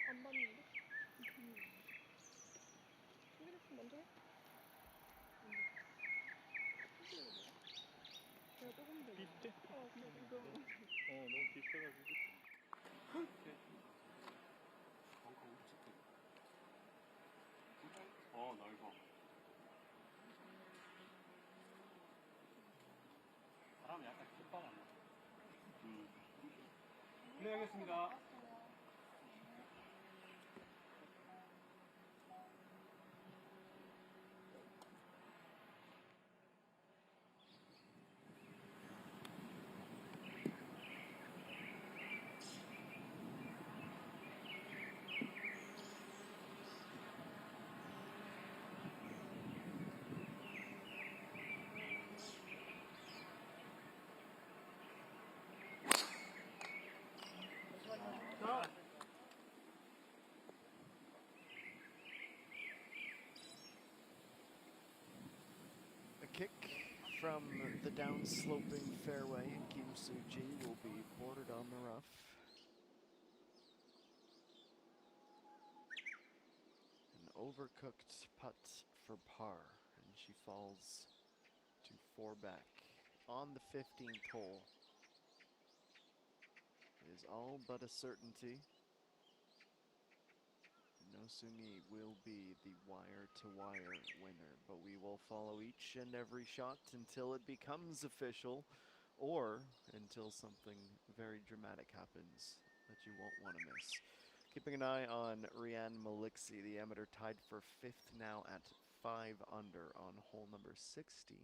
안 봤는데? 휴대폰 먼저 해? 내가 조금 더 비슷해? 근데 이거 너무 비슷해가지고. 넓어. 바람 약간 뒷바람. 네, 알겠습니다. A kick from the downsloping fairway, and Kim Soo-ji will be boarded on the rough. An overcooked putt for par, and she falls to 4 back on the 15th hole. It is all but a certainty. No Sungi will be the wire-to-wire winner, but we will follow each and every shot until it becomes official, or until something very dramatic happens that you won't want to miss. Keeping an eye on Rianne Maliksi, the amateur tied for 5th now at 5 under on hole number 16.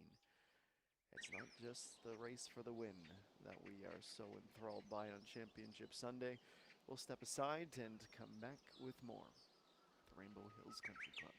It's not just the race for the win that we are so enthralled by on Championship Sunday. We'll step aside and come back with more. The Rainbow Hills Country Club.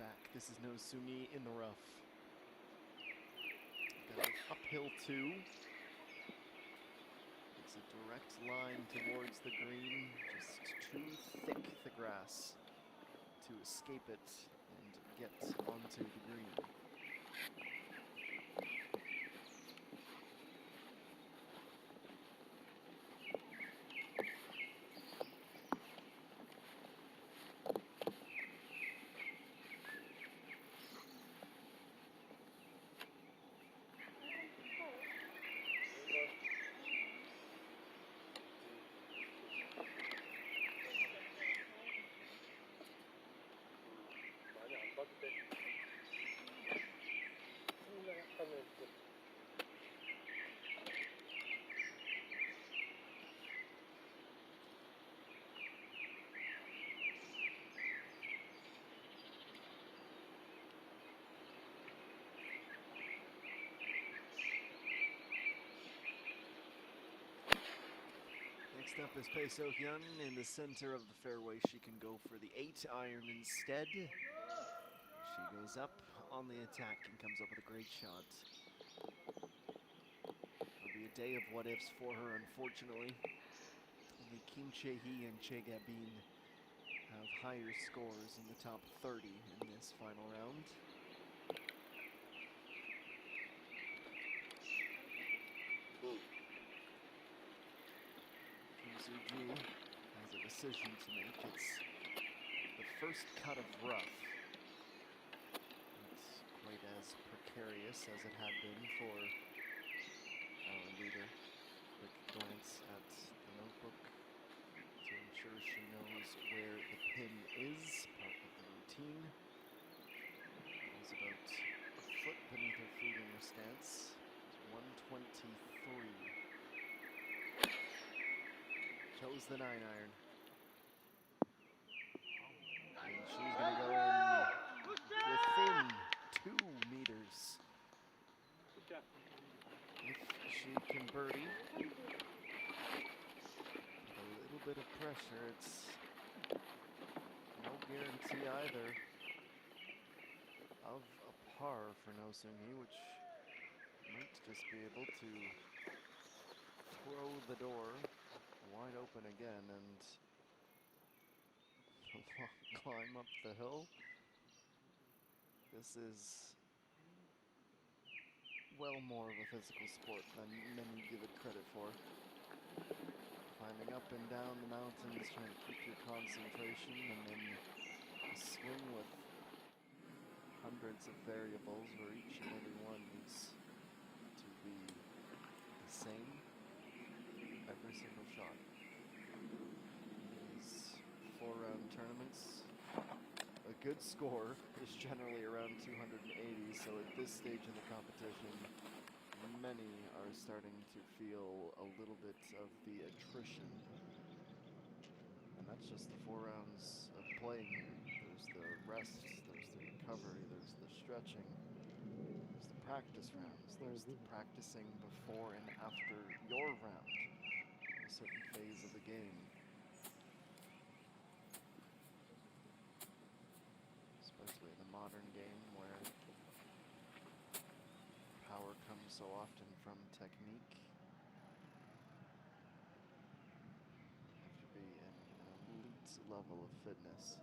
back. This is Nosumi in the rough. Got an uphill two. It's a direct line towards the green. Just too thick, the grass, to escape it and get onto the green. 많이 안 봐도 돼. 승리가 약간은 좀 Next up is Pei So-hyun in the center of the fairway. She can go for the 8-iron instead. She goes up on the attack and comes up with a great shot. It'll be a day of what-ifs for her, unfortunately. Only Kim Chae-hee and Che Gabin have higher scores in the top 30 in this final round. Kim Soo-ji has a decision to make. It's the first cut of rough. It's quite as precarious as it had been for our leader. Quick glance at the notebook to ensure she knows where the pin is, part of the routine. It's about a foot beneath her feet in her stance. It's 123. Chose the 9-iron. And she's gonna go in within 2 meters. Good job. If she can birdie, with a little bit of pressure, it's no guarantee either of a par for Nosumi, which might just be able to throw the door wide open again and climb up the hill. This is well more of a physical sport than many give it credit for. Climbing up and down the mountains, trying to keep your concentration, and then a swing with hundreds of variables where each and every one needs to be the same every single shot. These 4-round tournaments, a good score is generally around 280, so at this stage in the competition, many are starting to feel a little bit of the attrition. And that's just the 4 rounds of playing here. There's the rest, there's the recovery, there's the stretching, there's the practice rounds, there's the practicing before and after your round, a certain phase of the game. Especially in the modern game where power comes so often from technique. You have to be in an elite level of fitness.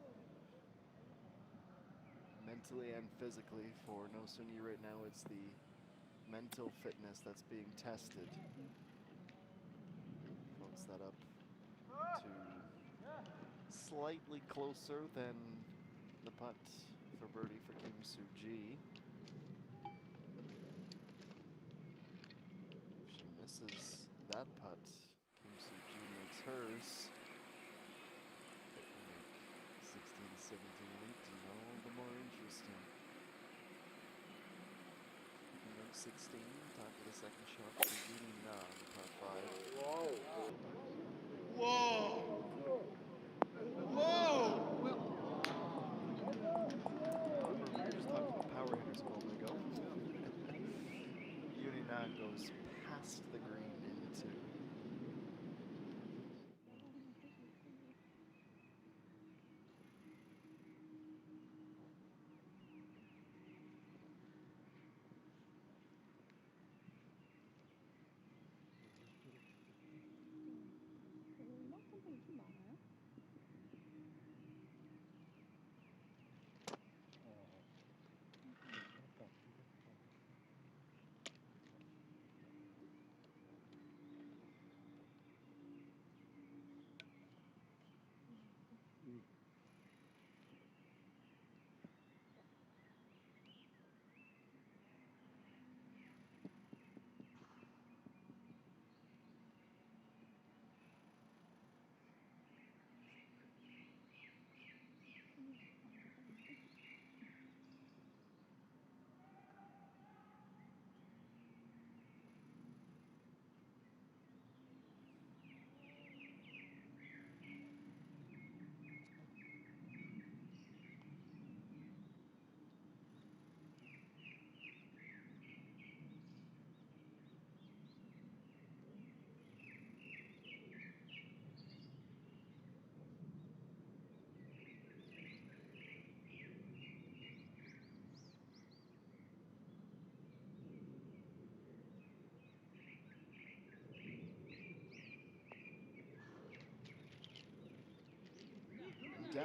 Mentally and physically for Nosumi right now, it's the mental fitness that's being tested. Floats that up to slightly closer than the putt for birdie for Kim Soo-ji. If she misses that putt, Kim Soo-ji makes hers. It will make 16, 17 leads all the more interesting. Number 16, top of the second shot for Yuni Na on the par 5. Remember, we were just talking about power hitters a moment ago. Yuni Na goes past the green into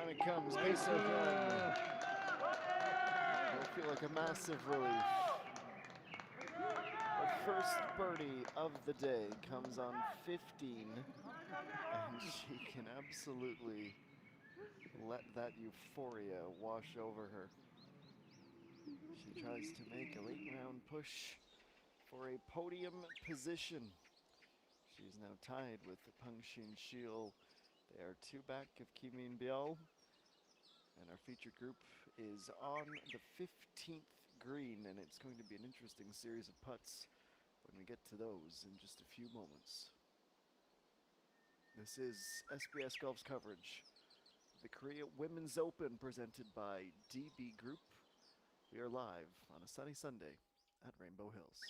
Down it comes, ace of one. It'll feel like a massive relief. The first birdie of the day comes on 15, and she can absolutely let that euphoria wash over her. She tries to make a late round push for a podium position. She is now tied with Peng Xin-Shil. They are two back of Kim Min-byul. And our featured group is on the 15th green, and it's going to be an interesting series of putts when we get to those in just a few moments. This is SBS Golf's coverage of the Korea Women's Open presented by DB Group. We are live on a sunny Sunday at Rainbow Hills.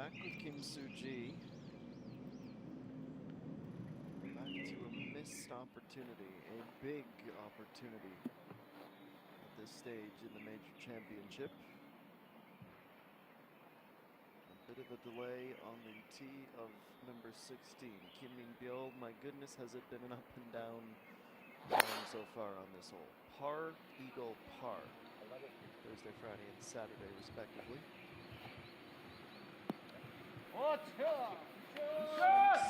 back with Kim Soo-ji. Back to a missed opportunity, a big opportunity at this stage in the major championship. A bit of a delay on the tee of number 16. Kim Min-byul, my goodness, has it been an up and down time so far on this hole. Par, eagle, par. Thursday, Friday, and Saturday, respectively.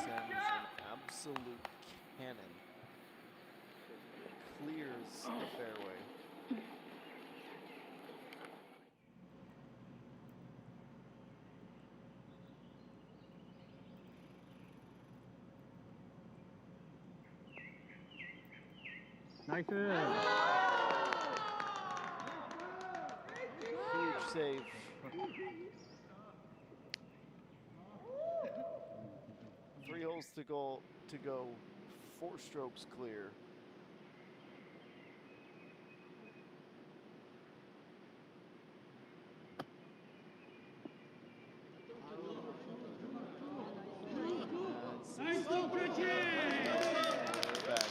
Sends an absolute cannon. Clears the fairway. 나이스. Huge save. Three holes to go, 4 strokes clear. 나이스, 그렇지. Back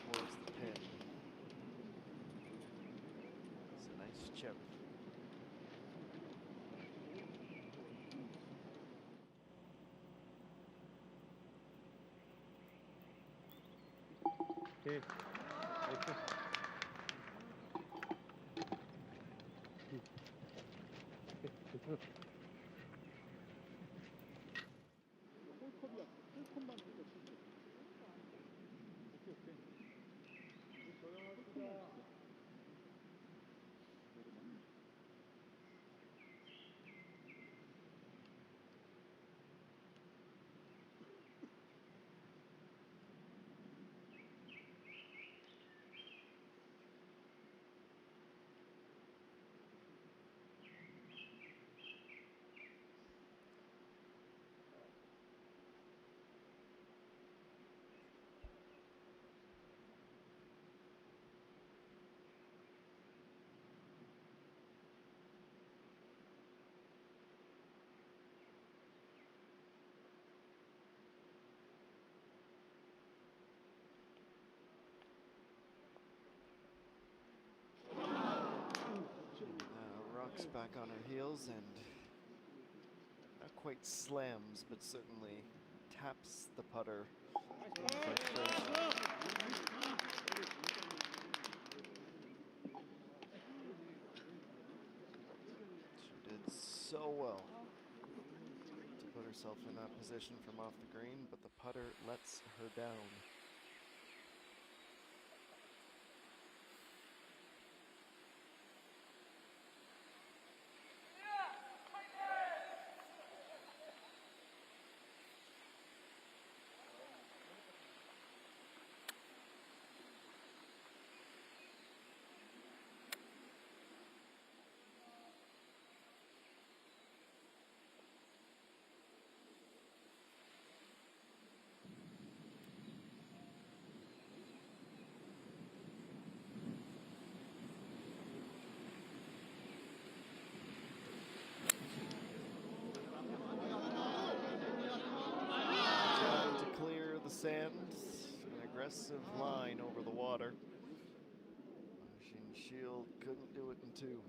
towards the pin. It's a nice chip. 오케이. 나이스. Rock's back on her heels and not quite slams, but certainly taps the putter in frustration. She did so well to put herself in that position from off the green, but the putter lets her down. Sand, an aggressive line over the water. Machine Shield couldn't do it in 2.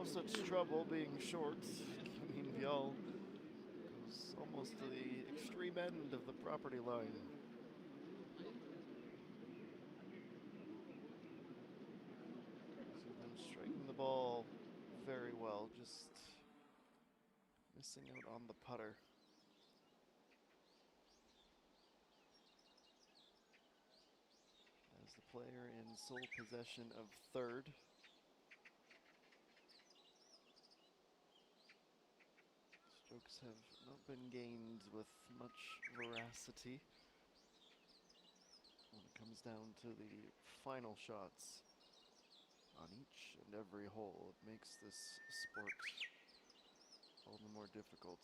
Such trouble being short. Kim Min-byul goes almost to the extreme end of the property line. She's been striking the ball very well, just missing out on the putter. As the player in sole possession of third. Strokes have not been gained with much veracity when it comes down to the final shots on each and every hole. It makes this sport all the more difficult.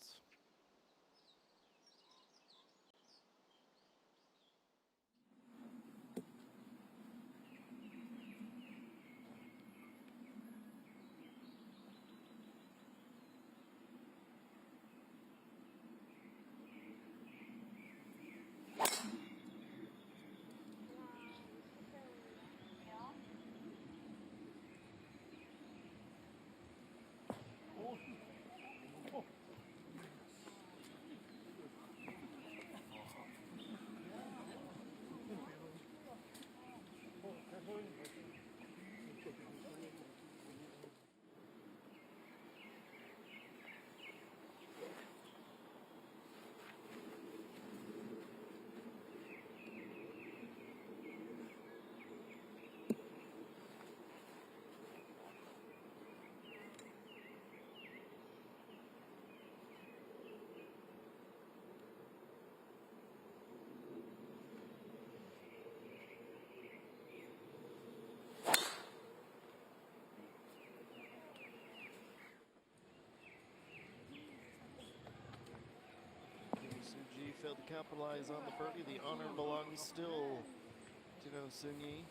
Suji failed to capitalize on the birdie. The honor belongs still to No Sunyi.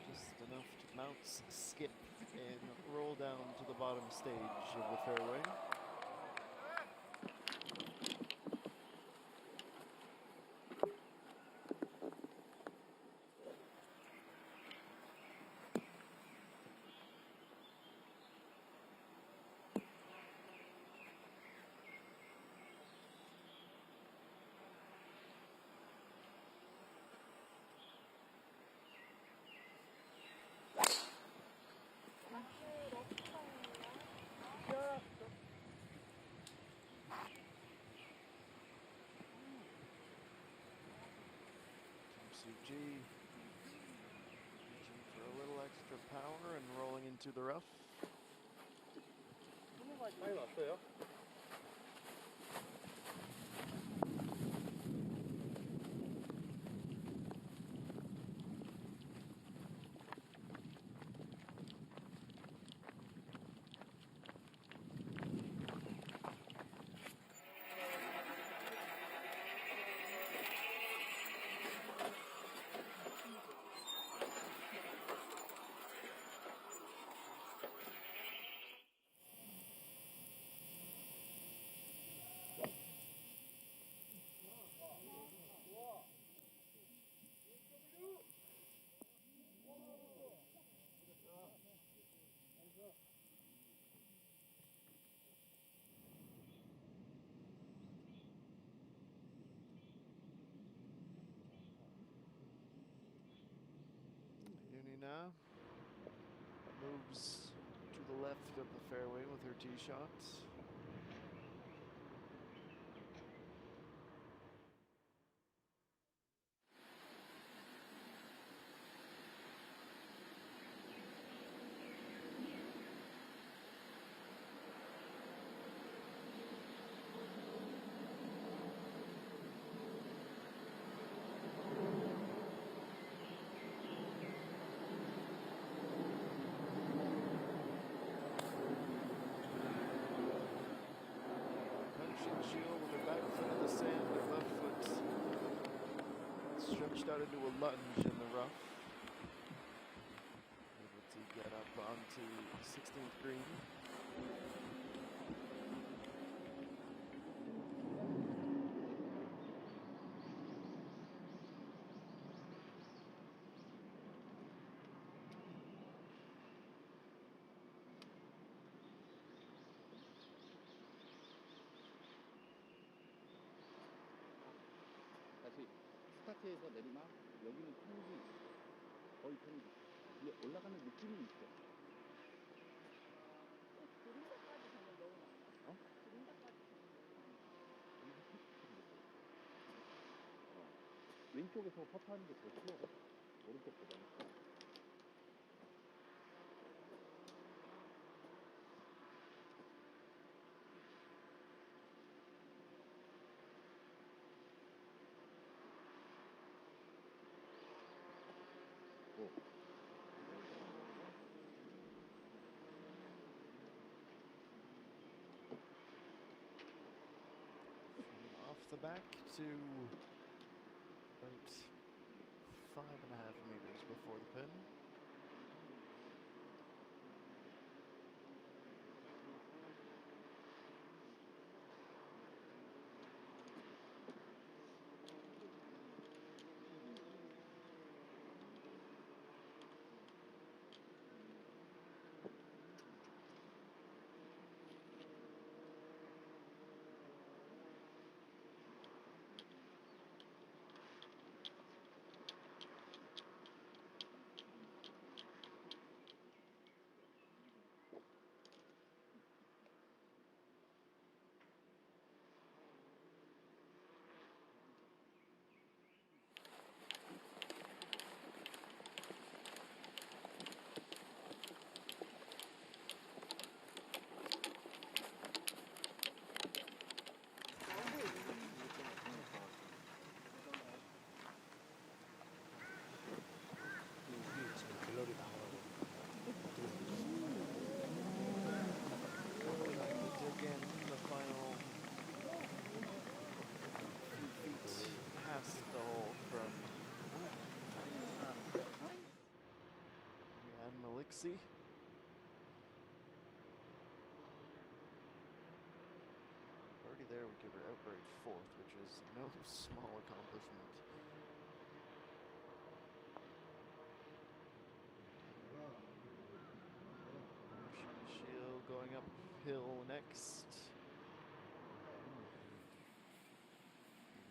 Just enough to bounce, skip, and roll down to the bottom stage of the fairway. Suji reaching for a little extra power and rolling into the rough. 많이 왔어요? Yunina moves to the left of the fairway with her tee shot. Shield with her back foot in the sand, her left foot stretched out into a lunge in the rough. Able to get up onto 16th green. 다시 스타트에서 내리막 여기는 편이지 거의 편이지 위에 올라가는 느낌이 있어. 그림자까지 되면 너무 많아. 어? 그림자까지 되면 너무 많아. 왼쪽에서 퍼트하는 게 더 쉬워. 오른쪽보다는. 오. Off the back to about 5.5 meters before the pin. 갤러리 나오라고. Dig in the final few feet past the hole from Jan Maliksi. Birdie there would give her outright fourth, which is no small accomplishment. Shield going uphill next.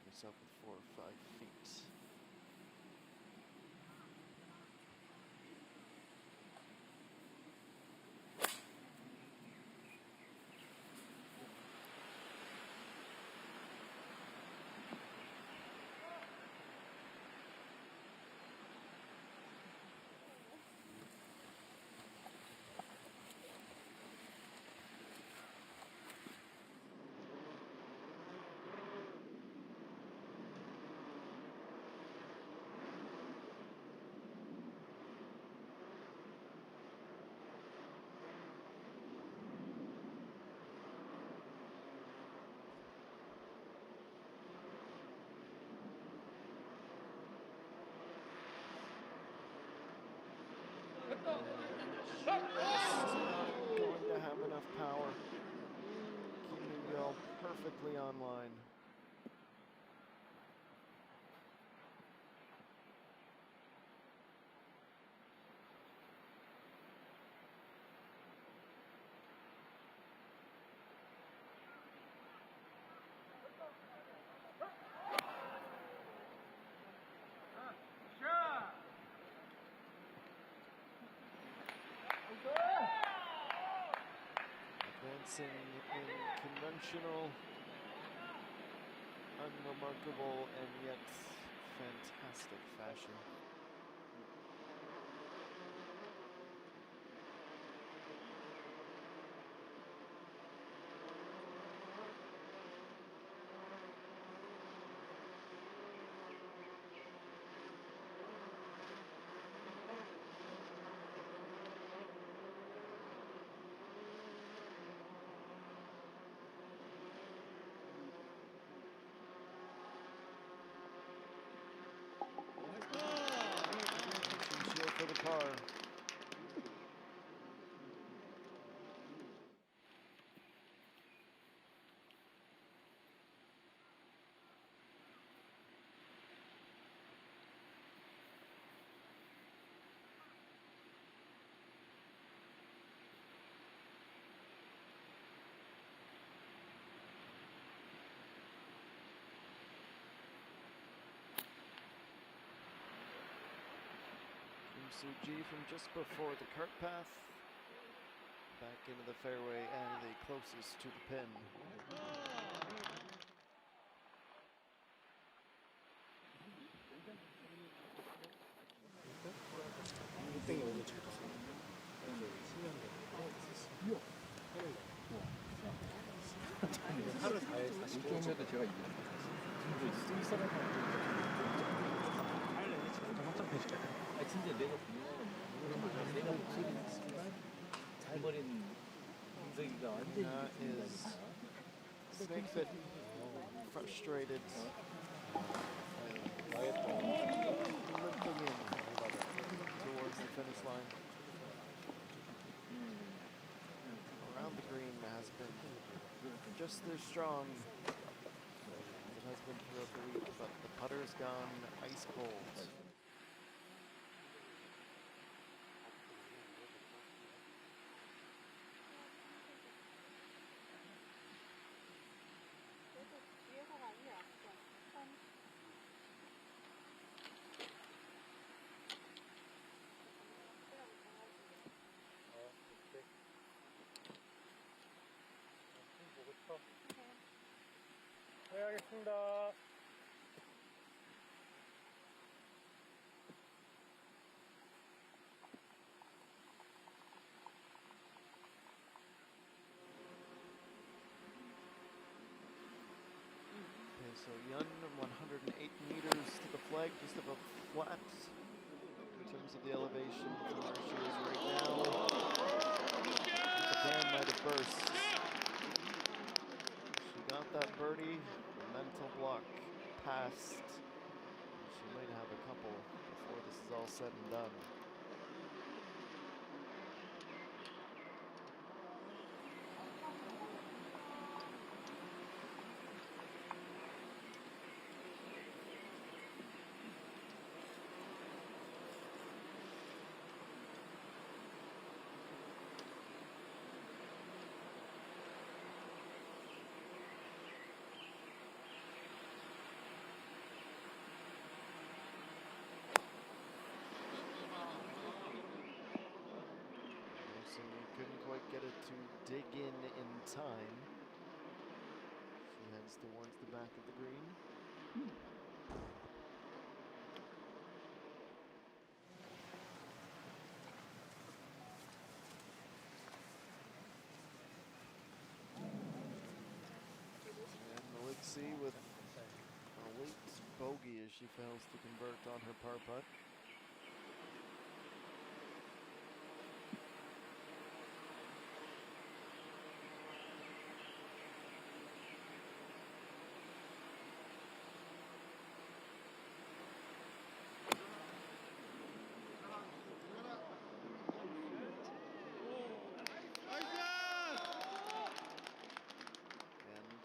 Yourself with 4 or 5 feet. Just not going to have enough power. Keeping it all perfectly online. Advancing in conventional, unremarkable, and yet fantastic fashion. Shield for the par. Suji from just before the cart path, back into the fairway and the closest to the pin. 좀 제가 이거 쓰기 아 진짜 내가 분명한 내가 목소리 잘 버리는 분석이가 완전히 is Snakebit frustrated. Limping in towards the finish line. Around the green has been just as strong as it has been throughout the week, but the putter's gone ice cold. 그래도 뒤에서가 아니야. 선. 네, 알겠습니다. Okay, so Yun 108 meters to the flag, just about flat in terms of the elevation from where she is right now. The dam might have burst. She got that birdie, the mental block passed. She might have a couple before this is all said and done. Couldn't quite get it to dig in time. She heads towards the back of the green. And Elixir with a late bogey as she fails to convert on her par putt.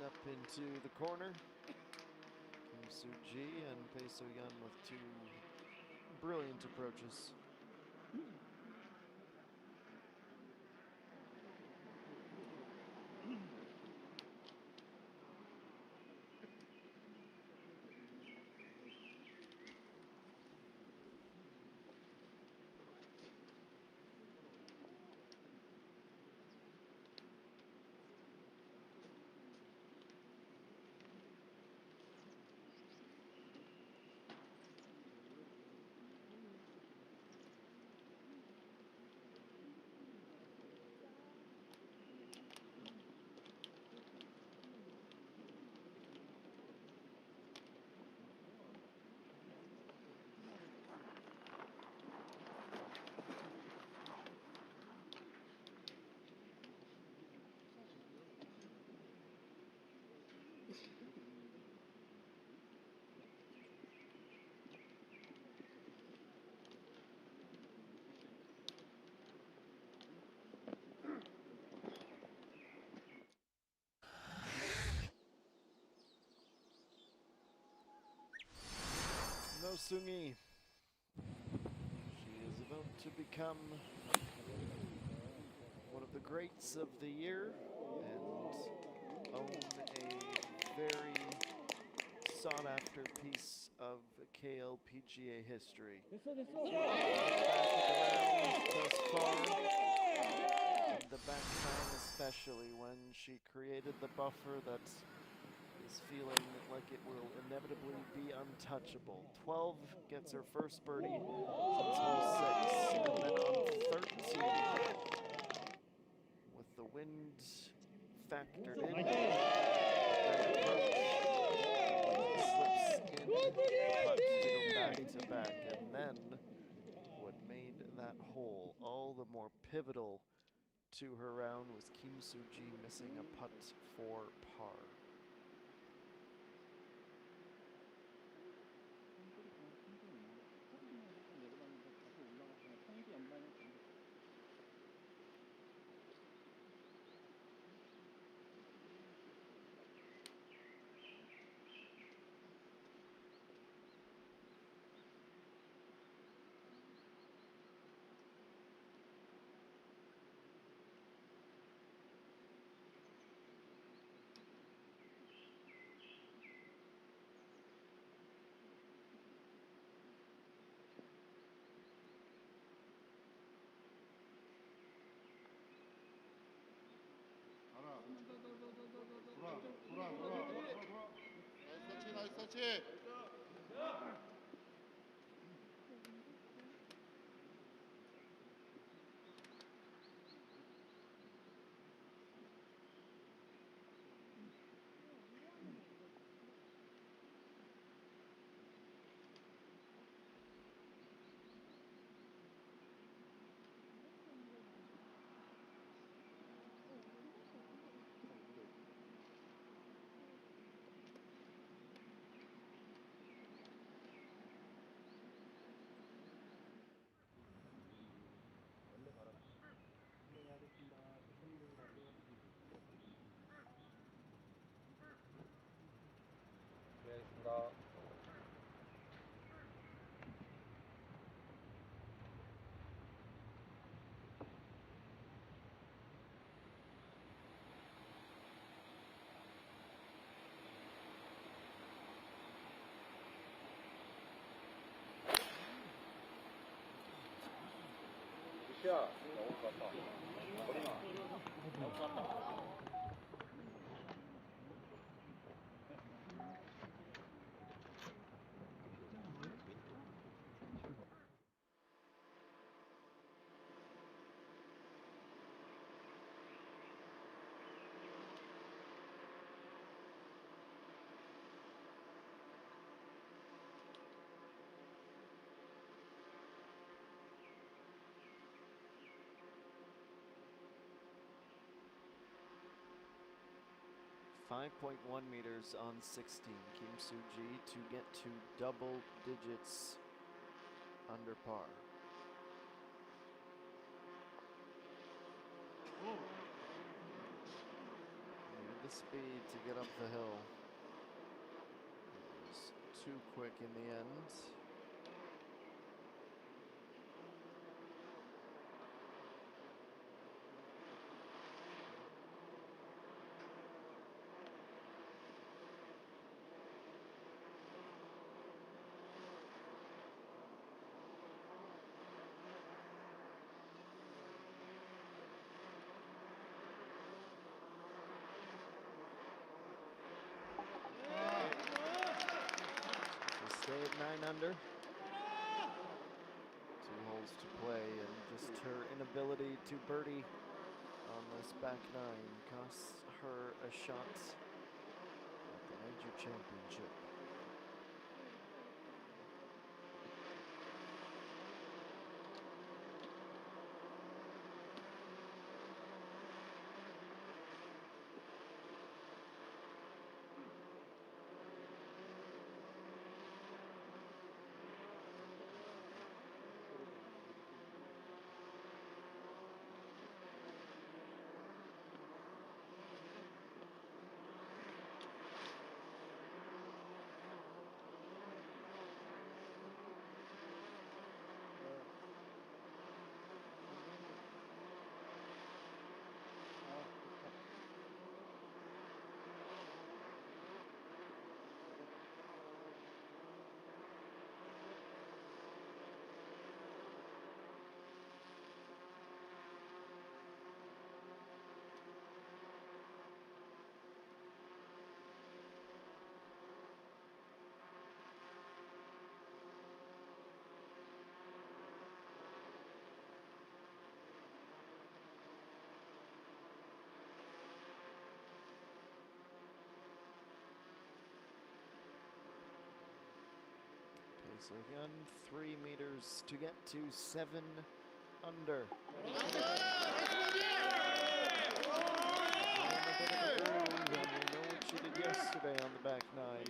Up into the corner. Kim Soo-ji and Pei So-yeon with two brilliant approaches. No Seung-hee. She is about to become one of the greats of the year and own a very sought-after piece of KLPGA history. Thus far, in the back nine especially, when she created the buffer that is feeling like it will inevitably be untouchable. 12 gets her first birdie since hole 6, and then on 13, with the wind factored in, that approach putts to go back to back. And then what made that hole all the more pivotal to her round was Kim Soo-ji missing a putt for par. 평지 연방에 5.1 meters on 16. Kim Soo-ji to get to double digits under par. Need the speed to get up the hill. It was too quick in the end. Stay at 9 under. 2 holes to play, and just her inability to birdie on this back 9 costs her a shot at the major championship. So again, 3 meters to get to 7 under. And a bit of a groove, and we know what she did yesterday on the back nine.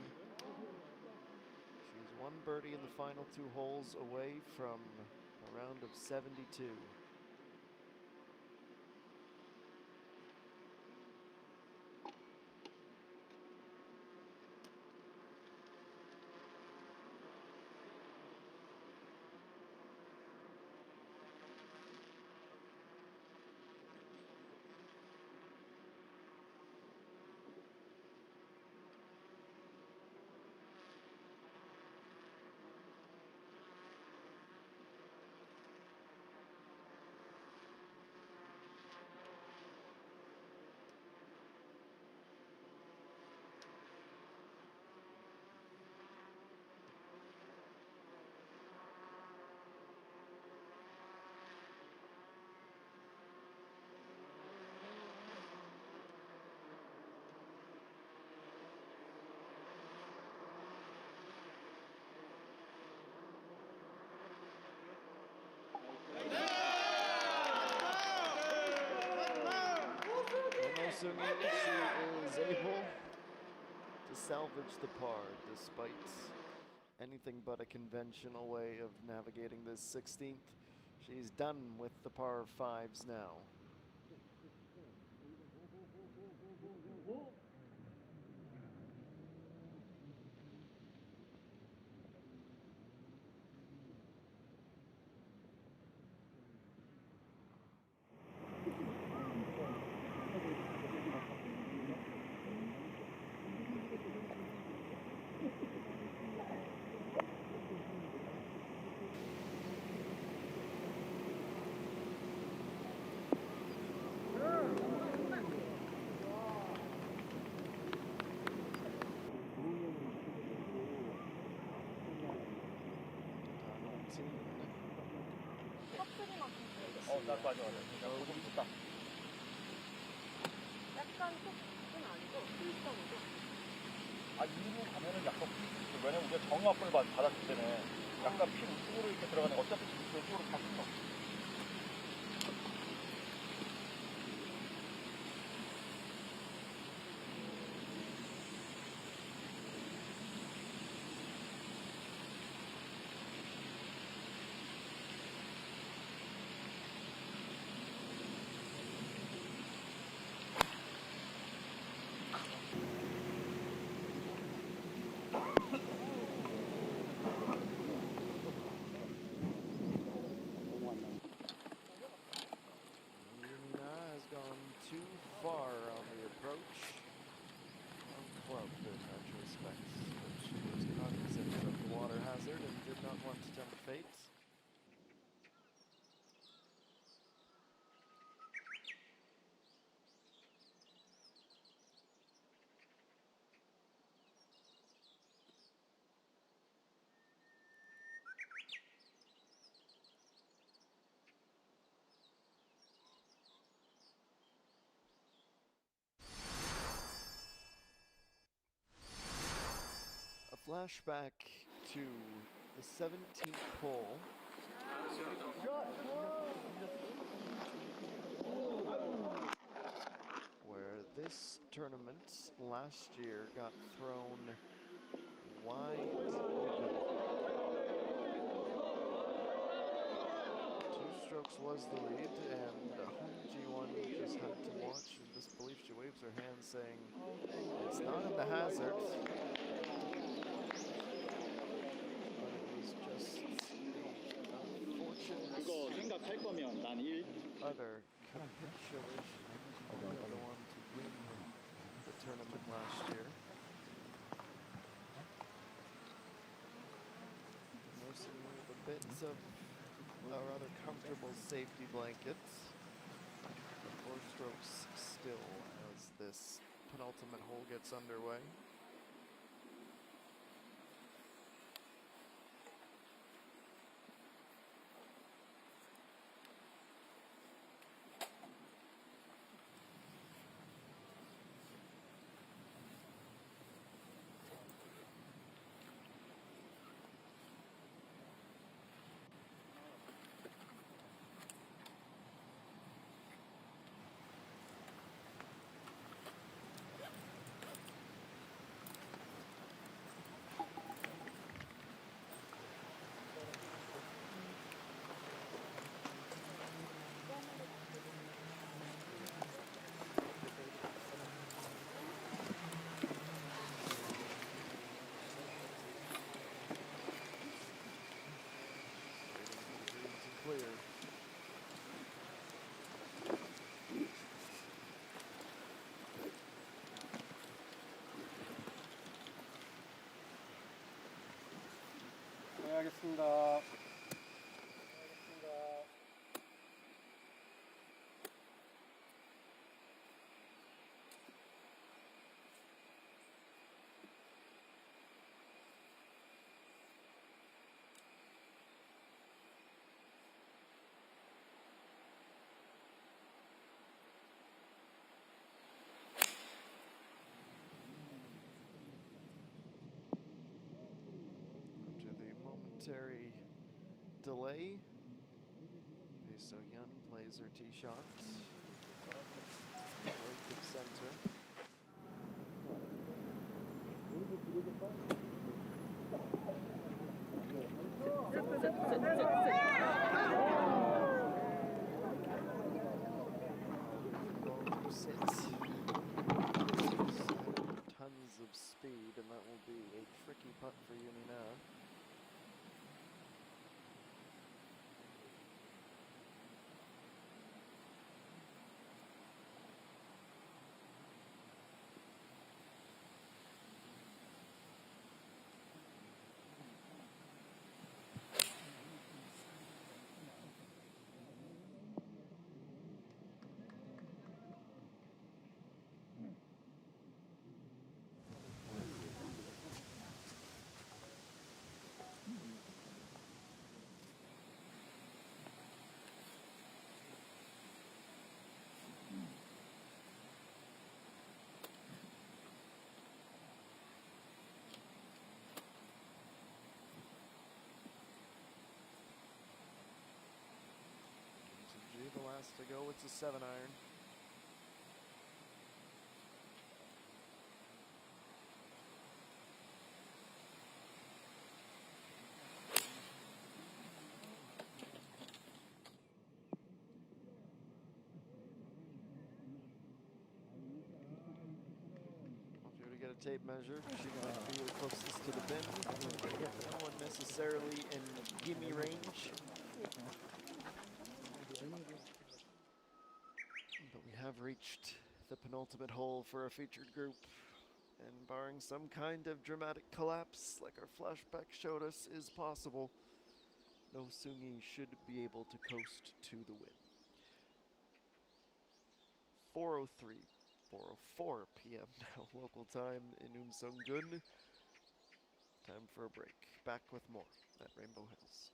She's one birdie in the final 2 holes away from a round of 72. Sungin, she is able to salvage the par despite anything but a conventional way of navigating this 16th. She's done with the par 5s now. 맞아. 조금 좋다. 약간 조금 아니고 풀성이죠. 아, 이리로 가면은 약간 왜냐면 우리가 정압을 받았기 때문에 약간 핀 우측으로 이렇게 들어가는 어차피 저쪽으로 가면 Too far on the approach. Unclubbed in retrospect, but she was cognizant of the water hazard and did not want to tempt fate. Flashback to the 17th hole. Where this tournament last year got thrown wide open. 2 strokes was the lead, and Hong Ji-won just had to watch in disbelief. She waves her hand saying, "It's not in the hazard." 그거 생각할 거면 난 Other capitulation of the one to win the tournament last year. Nursing with a bit of a rather comfortable safety blanket. 4 strokes still as this penultimate hole gets underway. delay. So Yun plays her tee shot. Right to center. Ball to sit. Tons of speed, and that will be a tricky putt for Yuni now. The last to go, it's a 7-iron. If you were to get a tape measure, she might be the closest to the bin. No one necessarily in gimme range. But we have reached the penultimate hole for a featured group, and barring some kind of dramatic collapse like our flashback showed us is possible, No Sungi should be able to coast to the win. 4:03, 4:04 p.m. now local time in Umsongun. Time for a break. Back with more at Rainbow Hills.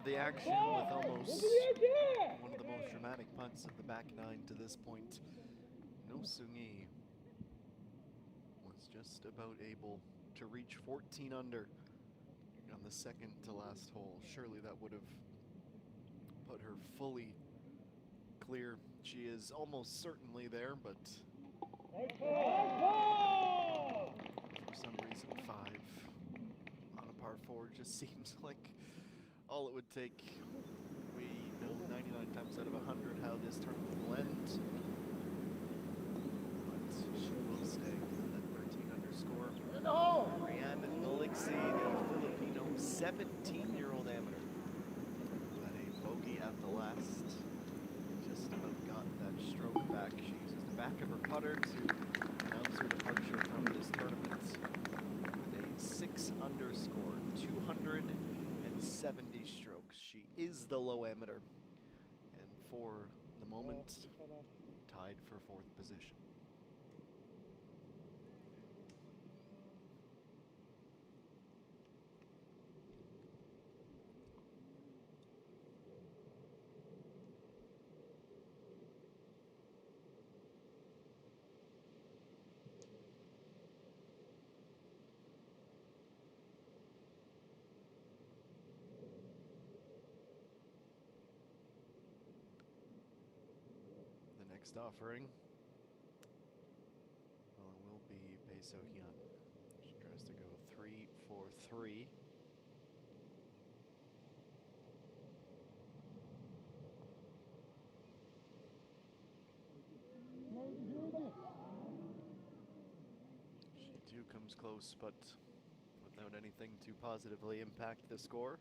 the action with almost one of the most dramatic putts of the back nine to this point. No Seung-hee was just about able to reach 14 under on the second to last hole. Surely that would have put her fully clear. She is almost certainly there, but for some reason 5 on a par 4 just seems like all it would take. We know 99 times out of 100 how this tournament will end, but she will stay at that 13 underscore. Marianne Nalixi, the Filipino 17-year-old amateur, had a bogey at the last. Just about got that stroke back. She uses the back of her putter to announce her departure from this tournament with a 6 underscore, 270 strokes. She is the low amateur, and for the moment, tied for 4th position. Next offering, well, it will be Bae So-hyun. She tries to go 3-4-3. She too comes close, but without anything to positively impact the score.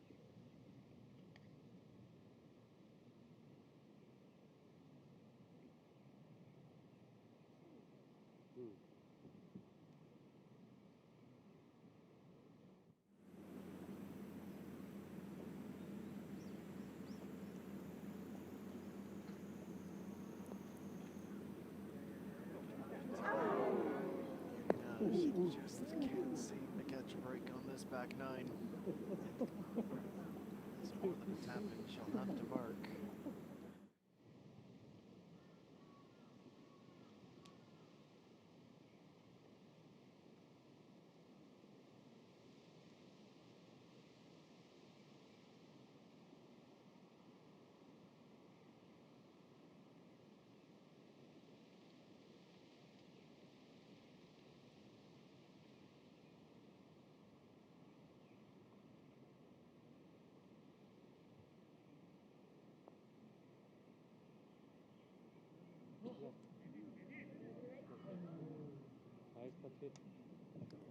She just can't seem to catch a break on this back nine. It's more than a tap in she'll have to mark.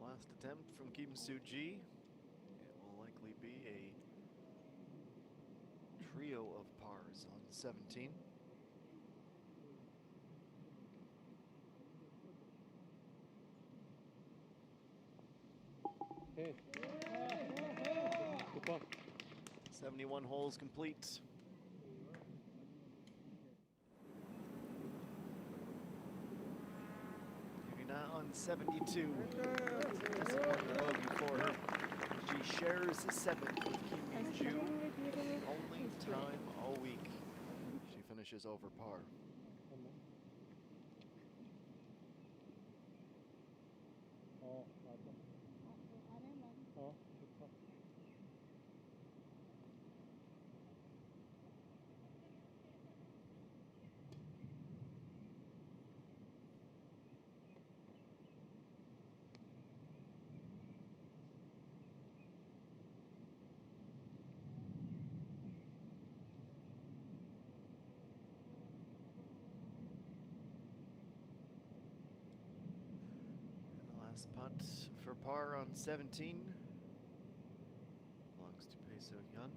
Last attempt from Kim Soo-ji. It will likely be a trio of pars on 17. Hey. 71 holes complete. On 72. Disappointing bogey for her. She shares 7th with Kim Min-ju. Only time all week she finishes over par. Last putt for par on 17 belongs to Bae So-hyun.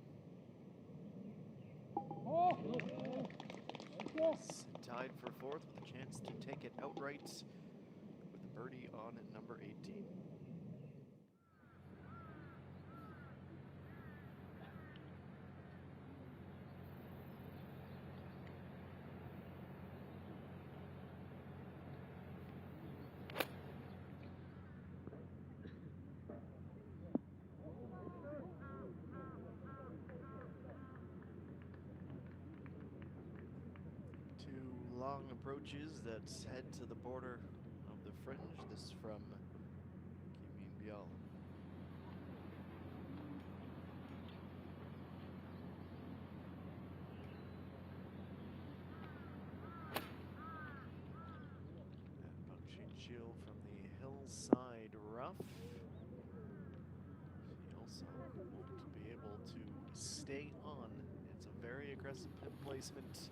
Tied for 4th with a chance to take it outright with a birdie on number 18. long approaches that head to the border of the fringe. This from Kim Byal. And Bang Chil from the hillside rough. She also won't be able to stay on. It's a very aggressive pin placement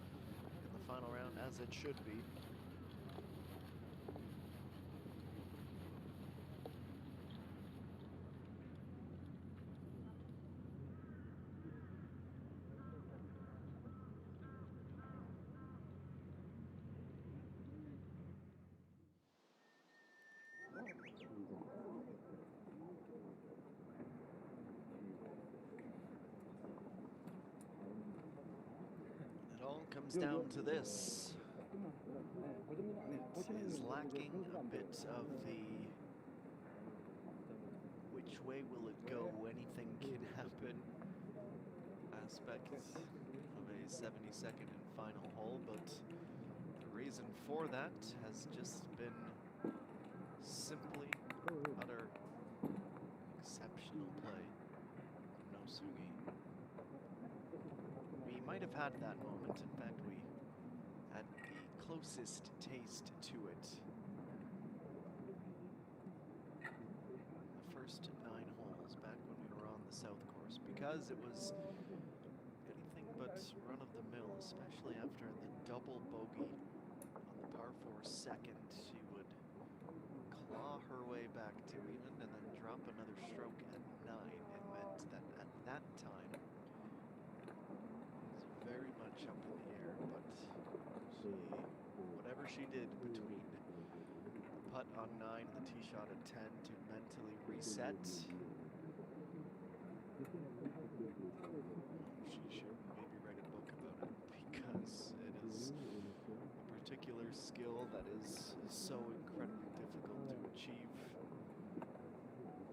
in the final round, as it should be. It all comes down to this. It is lacking a bit of the which way will it go, anything can happen aspect of a 72nd and final hole, but the reason for that has just been simply utter exceptional play from No Sugi. We might have had that moment. In fact, we had the closest taste to it. The first 9 holes back when we were on the South Course, because it was anything but run-of-the-mill, especially after the double bogey on the par 4 second. She would claw her way back to even and then drop another stroke at 9. It meant that at that time very much up in the air, but whatever she did between the putt on 9 and the tee shot at 10 to mentally reset, she should maybe write a book about it, because it is a particular skill that is so incredibly difficult to achieve.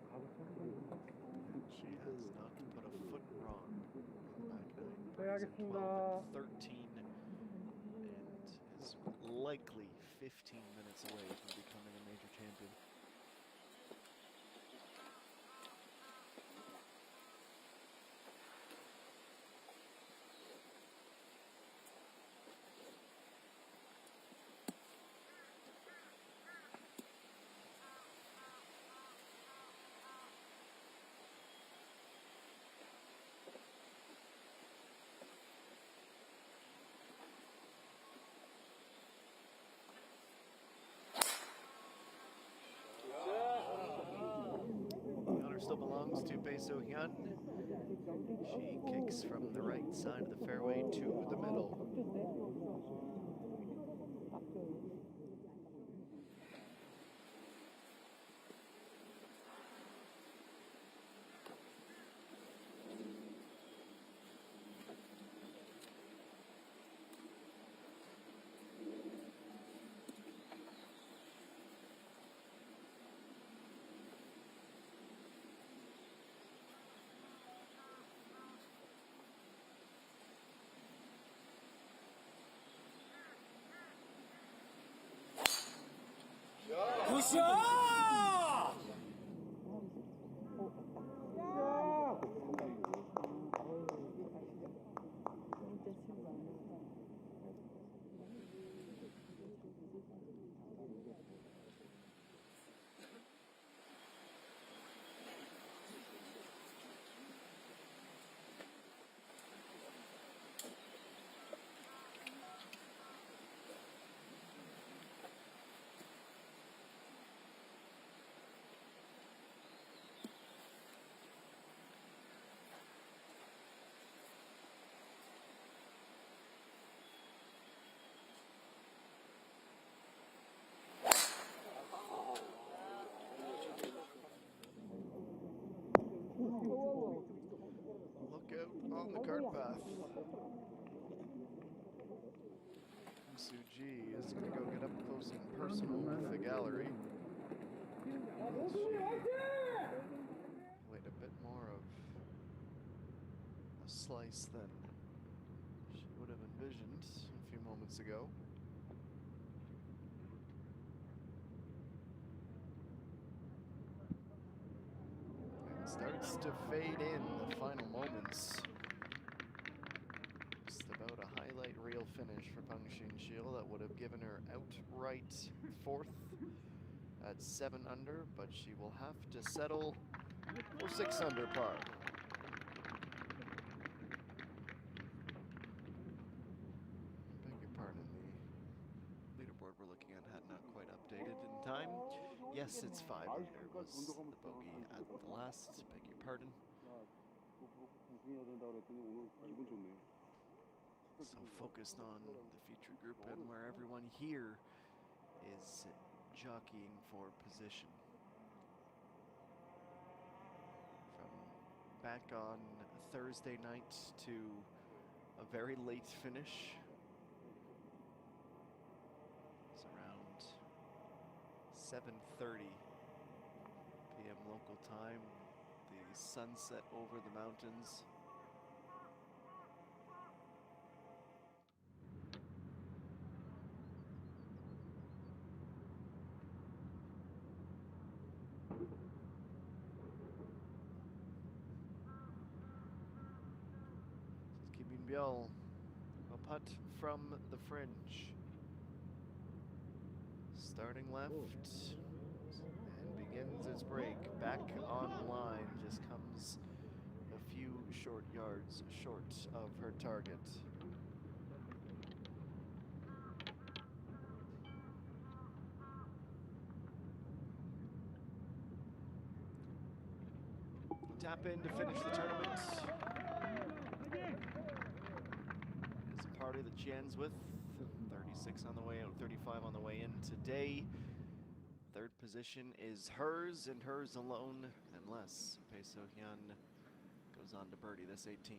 And she has not put a foot wrong on the back 9. Birdies at 12 and 13, and is likely 15 minutes away from becoming a major champion. Still belongs to Bae So-hyun. She kicks from the right side of the fairway to the middle. Look out on the cart path. Suji is going to go get up close and personal with the gallery. Wait, a bit more of a slice than she would have envisioned a few moments ago. starts to fade in the final moments. Just about a highlight reel finish for Peng Xinxiu that would have given her outright fourth at 7 under, but she will have to settle for 6 under par. Beg your pardon, the Leaderboard we're looking at had not quite updated in time. Yes, it's 5 under was the bogey at the last. Beg your pardon. So focused on the feature group and where everyone here is jockeying for position. From back on Thursday night to a very late finish. It's around 7:30 p.m. local time. The sunset over the mountains. Bill, a putt from the fringe. Starting left and begins its break. Back on line, just comes a few short yards short of her target. Tap in to finish the tournament. Party that she ends with 36 on the way out, 35 on the way in today. Third position is hers and hers alone, unless Pei So-hyun goes on to birdie this 18th.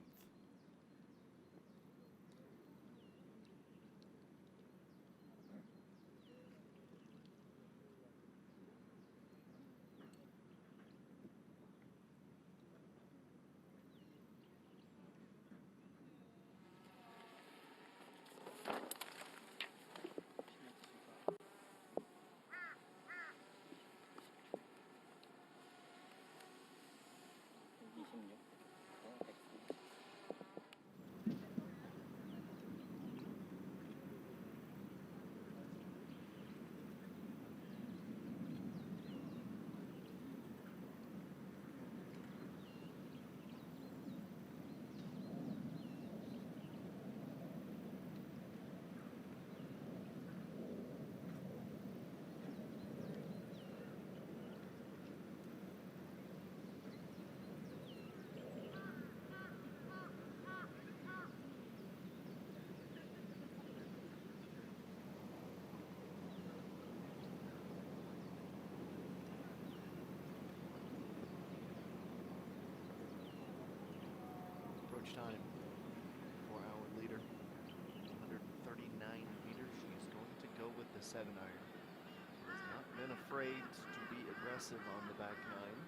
Time for our leader, 139 meters. She's going to go with the 7-iron. She has not been afraid to be aggressive on the back nine.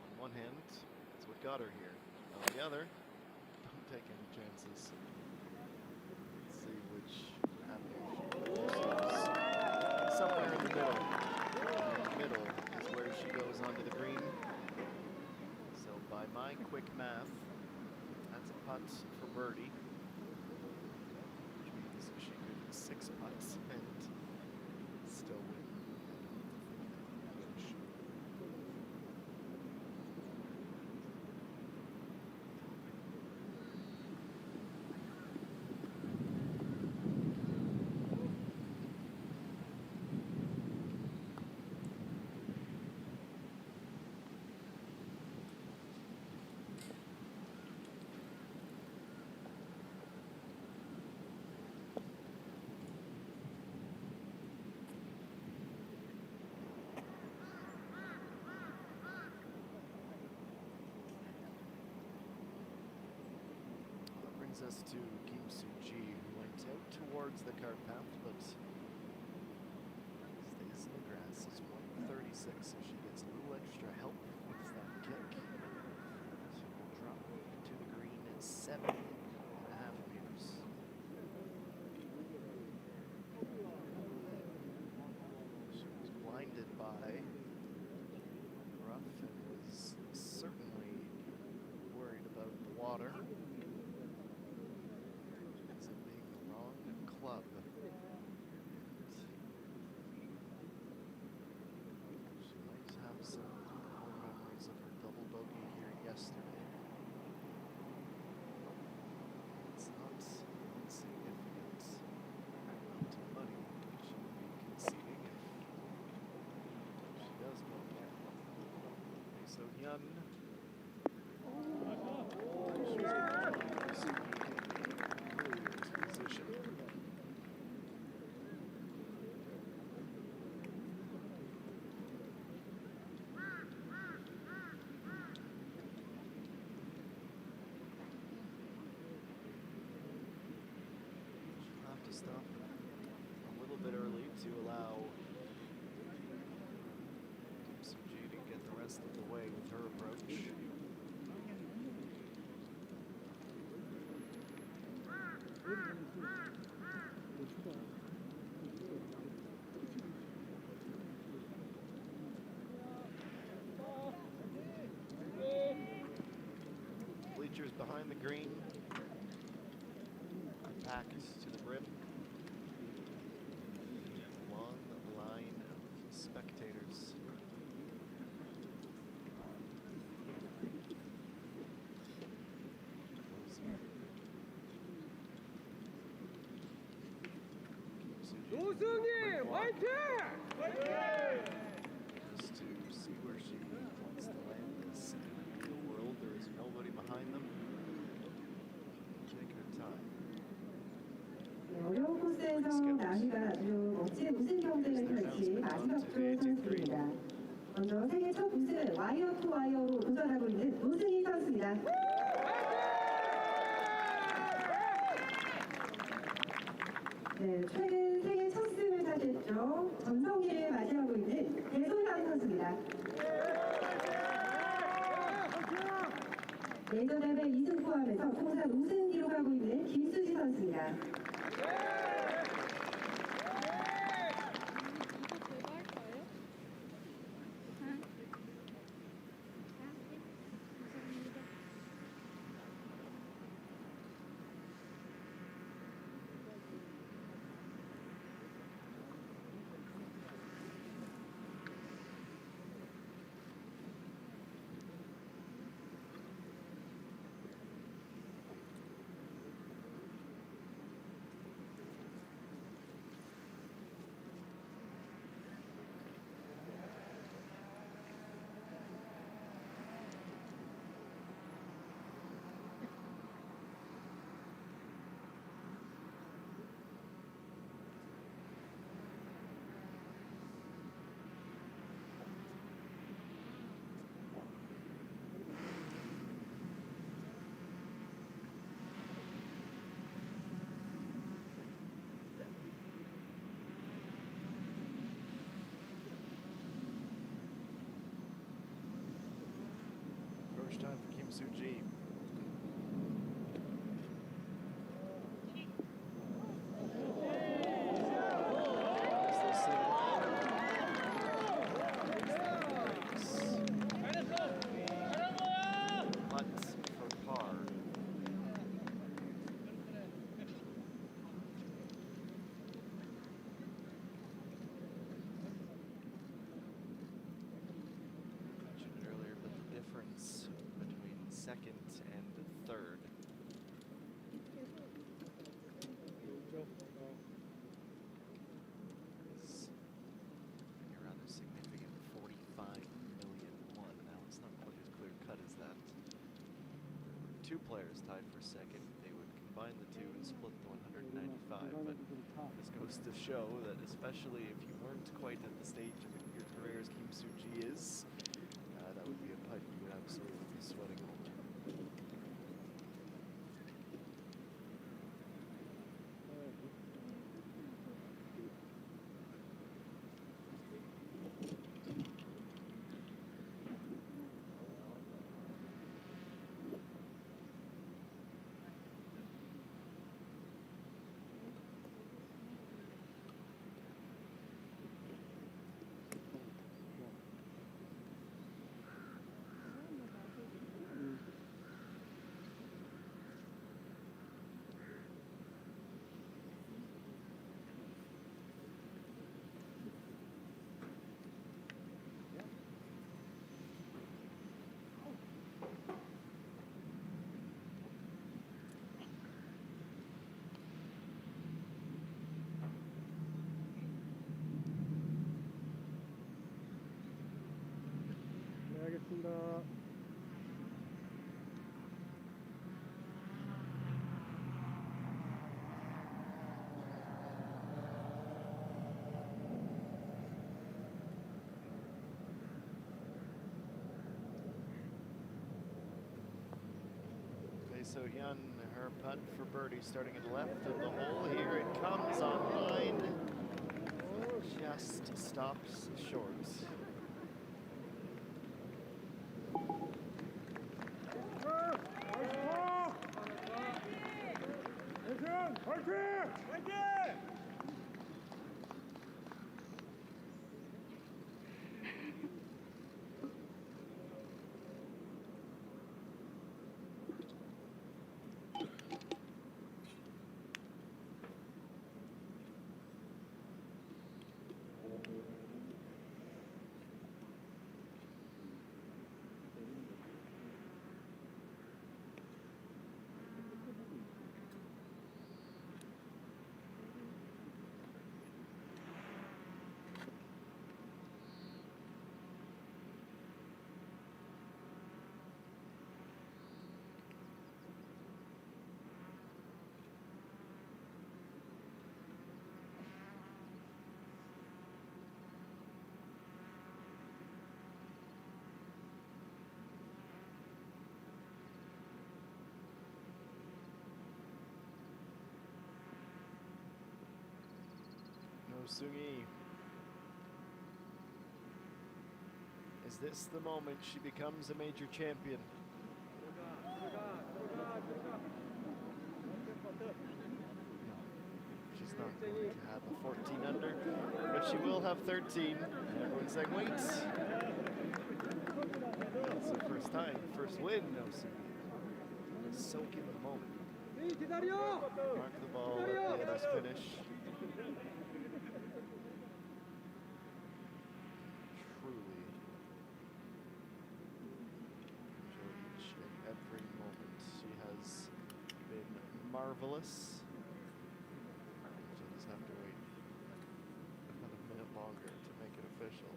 On one hand, that's what got her here. On the other, don't take any chances. Let's see which avenue she chooses. Somewhere in the middle. In the middle is where she goes onto the green. By my quick math, that's a putt for birdie, which means she could 6 putts and still win. Us to Kim Soo-ji, who went out towards the cart path, but stays in the grass. It's 136, so she gets a little extra help with that kick. So we'll drop to the green at 7.5 meters. She was blinded by rough one. Position. Have to stop a little bit early to allow Suji to get the rest of the way with her approach. Bleachers behind the green, packed to the brim. Long line of spectators. 노승희 화이팅! Just to see where she wants to land this. In the real world, there is nobody behind them. Take her time. 어려운 코스에서 나희가 아주 멋진 우승 경쟁을 펼친 마지막 프로 선수입니다. 먼저 세계 첫 우승을 와이어 투 와이어로 도전하고 있는 노승희 선수입니다. 네, 최근 세계 첫 승을 차지했죠. 전성기를 맞이하고 있는 배소현 선수입니다. 메이저 대회 2승 포함해서 통산 우승 기록하고 있는 김수지 선수입니다. Approach time for Kim Soo-ji. Putts for par. Mentioned it earlier, but the difference between second and third. Is a rather significant 45 million won. Now it's not quite as clear cut as that. Two players tied for second. They would combine the two and split the 195. But this goes to show that especially if you weren't quite at the stage of your career as Kim Soo-ji is, that would be a putt you would absolutely be sweating over. 네, 알겠습니다. So-hyun, her putt for birdie starting at the left of the hole. Here it comes on line. Just stops short. Seung-hee. Is this the moment she becomes a major champion? She's not going to have a 14 under, but she will have 13. Everyone's like, wait. It's her first time, first win, no Seung-hee. Soak in the moment. Mark the ball at the other's finish. Marvelous. She'll just have to wait another minute longer to make it official.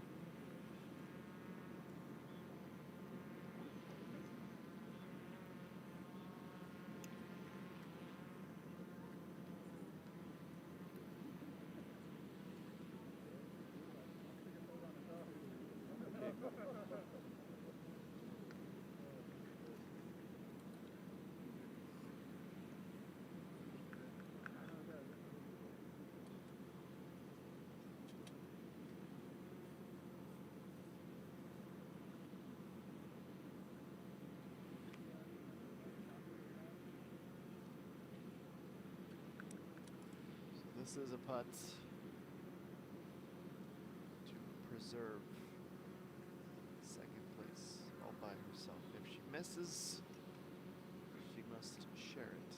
This is a putt to preserve second place all by herself. If she misses, she must share it.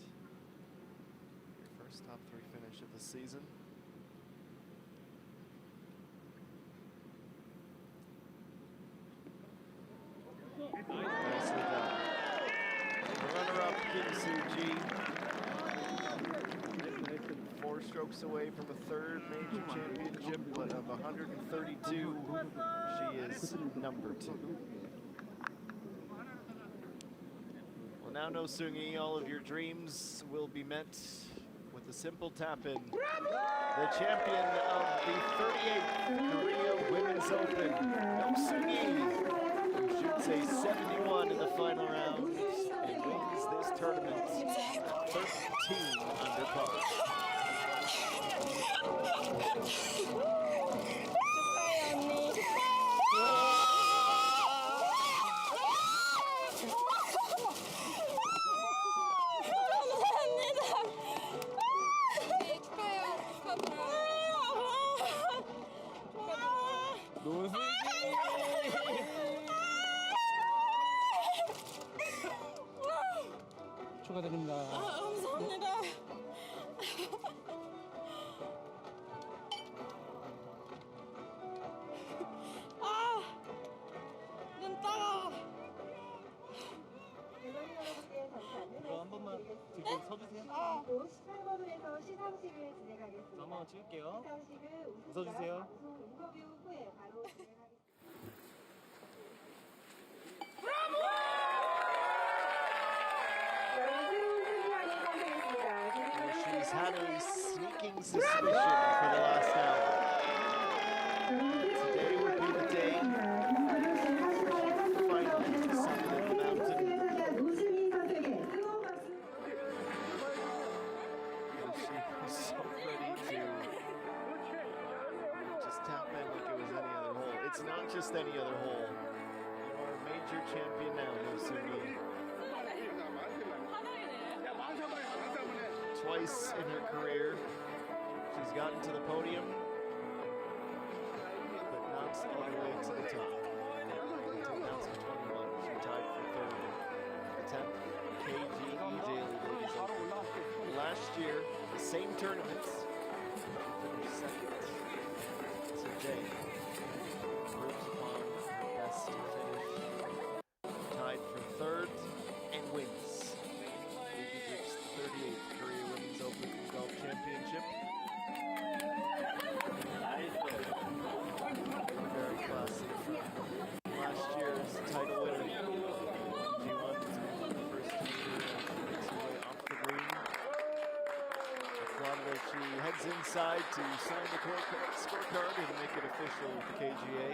Your first top 3 finish of the season. Nicely done. The runner-up, Kim Soo-ji. 4 strokes away from a 3rd major championship, but of 132, she is number 2. Well, now no Seung-hee, all of your dreams will be met with a simple tap-in. The champion of the 38th Korea Women's Open, No Seung-hee, who shoots a 71 in the final round and wins this tournament at 13 under par. 축하드립니다. 감사합니다. 눈 따가워. 이거 한 번만 들고 서주세요. 18번에서 시상식을 진행하겠습니다. 한번 찍을게요. 시상식을 웃어주세요. 방송 인터뷰 후에 바로 진행하겠습니다. She's had a sneaking suspicion for the last hour. Today would be the day. Finally, summit of the mountain. it's not just any other hole. You are a major champion now, No Sung-yi. Twice in her career, she's gotten to the podium, but not all the way to the top. In 2021, she tied for third at the 10th KGA Ladies Open. Last year, the same tournaments, finished second. Today, improves upon her best finish, tied for third, and wins. Baby Drift's 38th career Women's Open Golf Championship. Very classy from last year's title winner. G1 to the first time makes her way off the green. Applauded as she heads inside to sign the scorecard and make it official with the KGA.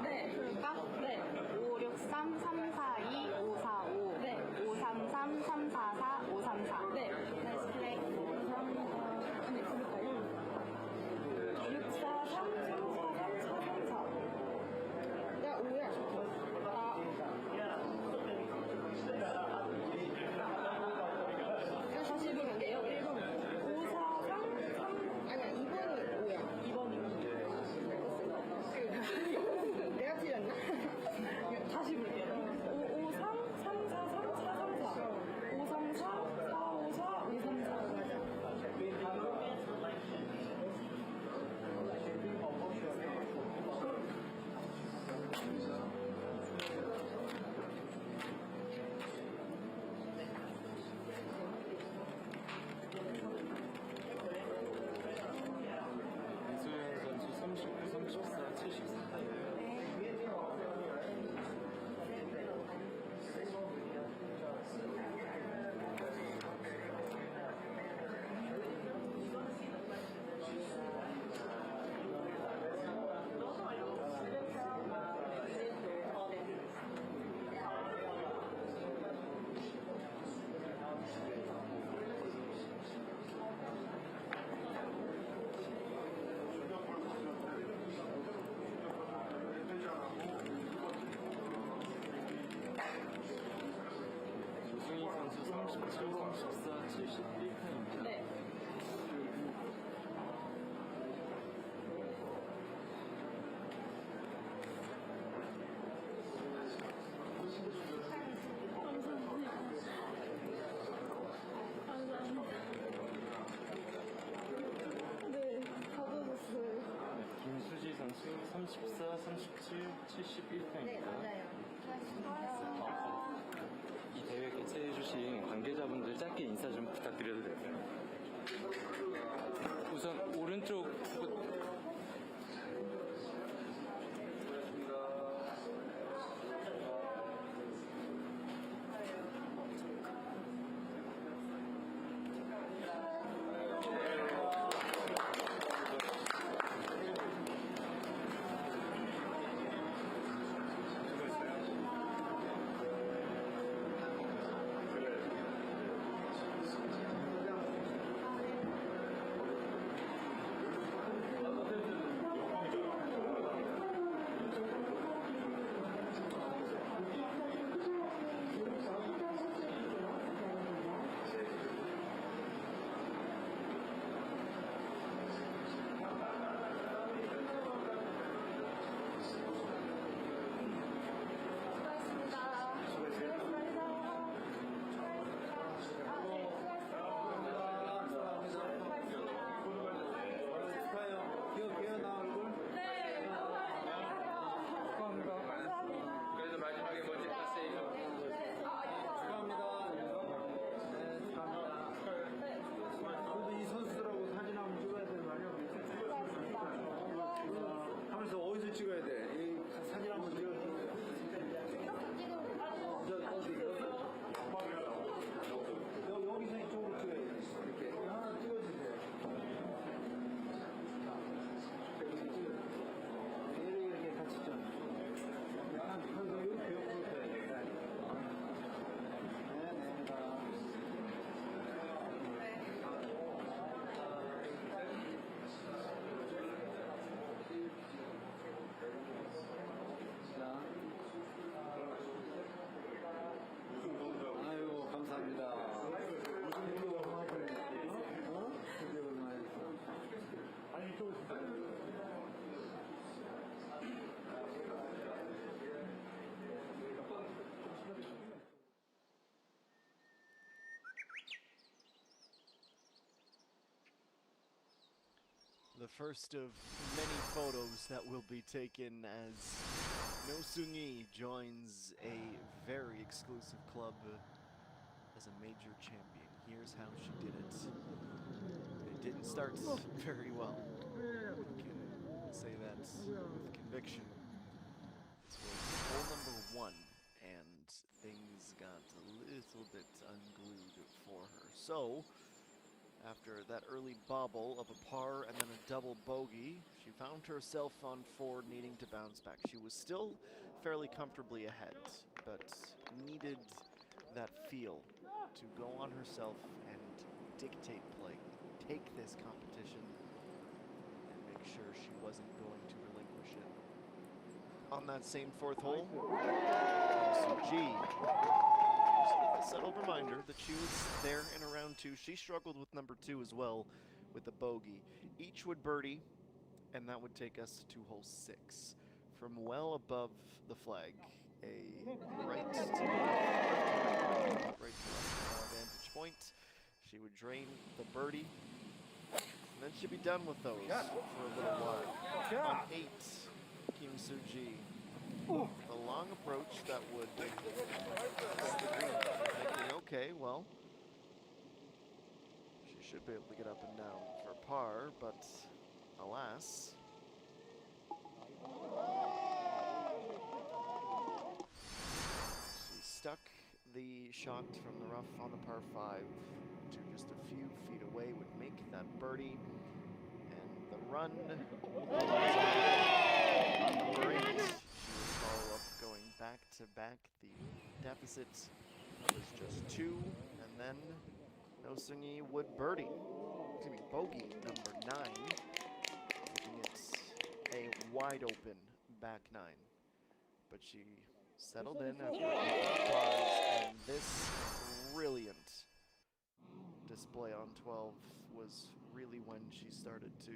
네. 그럴까? 네. 563 342 545 네. 533 344 534 네. 나이스 플레이. 감사합니다. 아니, 그럴까요? 643 343 434. 나 5야. 다시 해볼게요. 1번. 543 아니야, 2번이 5야. 2번이 5. 내가 틀렸나? 다시 볼게요. 553 343 434 534 454 534 맞아. 이수연 선수 39, 34, 74. 조승희 선수 37, 34, 71편입니다. 네. 네, 가져줬어요. 김수지 선수 34, 37, 71편입니다. 이 대회 개최해주신 관계자분들 짧게 인사 좀 부탁드려도 될까요? 우선 오른쪽 The first of many photos that will be taken as No Seung-yi joins a very exclusive club as a major champion. Here's how she did it. It didn't start very well. I can say that with conviction. This was hole number 1, and things got a little bit unglued for her. So, after that early bobble of a par and then a double bogey, she found herself on 4, needing to bounce back. She was still fairly comfortably ahead, but needed that feel to go on herself and dictate play, take this competition, and make sure she wasn't going to relinquish it. On that same 4th hole, Soo-ji, a subtle reminder that she was there in a round 2. She struggled with number 2 as well with the bogey. Each would birdie, and that would take us to hole 6. From well above the flag, a right to left vantage point. She would drain the birdie, and then she'd be done with those for a little while. On 8, Kim Soo-ji. A long approach that would cross the green. Thinking, okay, well, she should be able to get up and down for par, but alas. She stuck the shot from the rough on the par 5 to just a few feet away, would make that birdie, and the run on number 8. Follow up, going back to back. The deficit was just 2, and then No Seung-yi would bogey number 9, making it a wide open back 9. But she settled in after a pause, and this brilliant display on 12 was really when she started to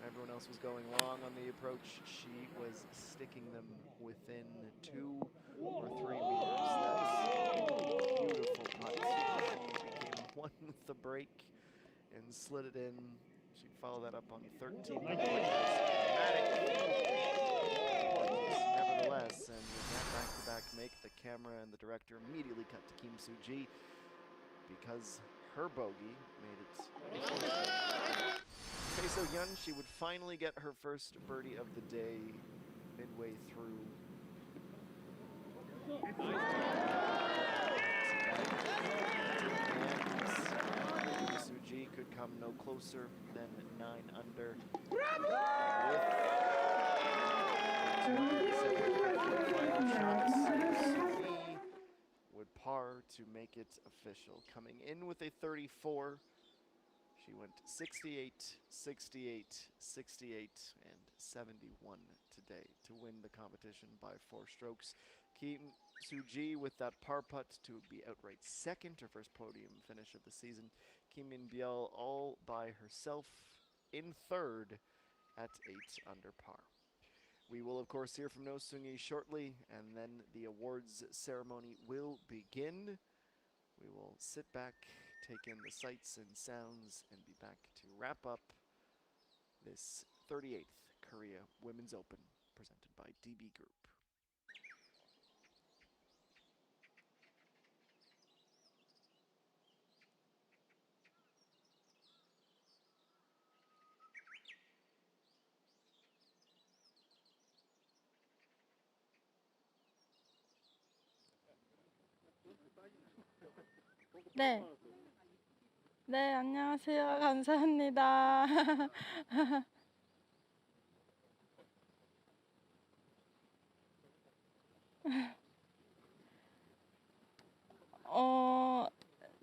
everyone else was going long on the approach. She was sticking them within 2 or 3 meters. That's beautiful putt. She became 1 with the break and slid it in. She'd follow that up on 13. Nevertheless, and with that back-to-back make, the camera and the director immediately cut to Kim Soo-ji because her bogey made it a Okay, so Hyun, she would finally get her first birdie of the day midway through. And Soo-ji could come no closer than 9 under. Would par to make it official. Coming in with a 34. She went 68, 68, 68, and 71 today to win the competition by 4 strokes. Kim Soo-ji with that par putt to be outright second, her first podium finish of the season. Kim Min-byul all by herself in third at 8 under par. We will, of course, hear from No Seung-yi shortly, and then the awards ceremony will begin. We will sit back, take in the sights and sounds, and be back to wrap up this 38th Korea Women's Open presented by DB Group. 네. 네, 안녕하세요. 감사합니다.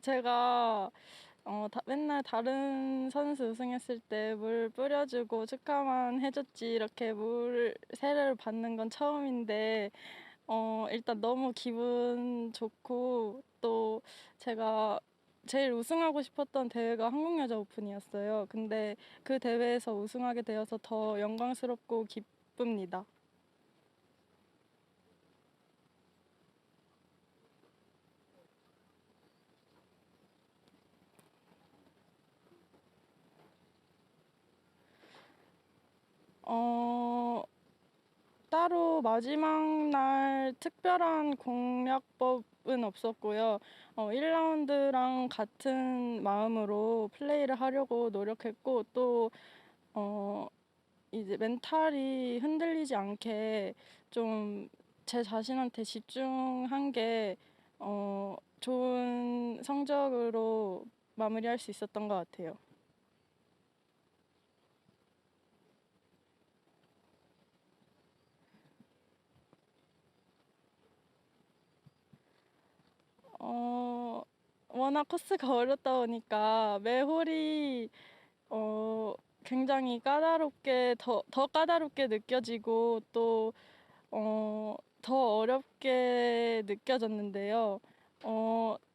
제가 맨날 다른 선수 우승했을 때 물 뿌려주고 축하만 해줬지 이렇게 물 세례를 받는 건 처음인데 일단 너무 기분 좋고 또 제가 제일 우승하고 싶었던 대회가 한국여자 오픈이었어요. 근데 그 대회에서 우승하게 되어서 더 영광스럽고 기쁩니다. 따로 마지막 날 특별한 공략법은 없었고요. 1라운드랑 같은 마음으로 플레이를 하려고 노력했고 또 이제 멘탈이 흔들리지 않게 좀 제 자신한테 집중한 게 좋은 성적으로 마무리할 수 있었던 것 같아요. 워낙 코스가 어렵다 보니까 매 홀이 굉장히 까다롭게 더 까다롭게 느껴지고 또 더 어렵게 느껴졌는데요.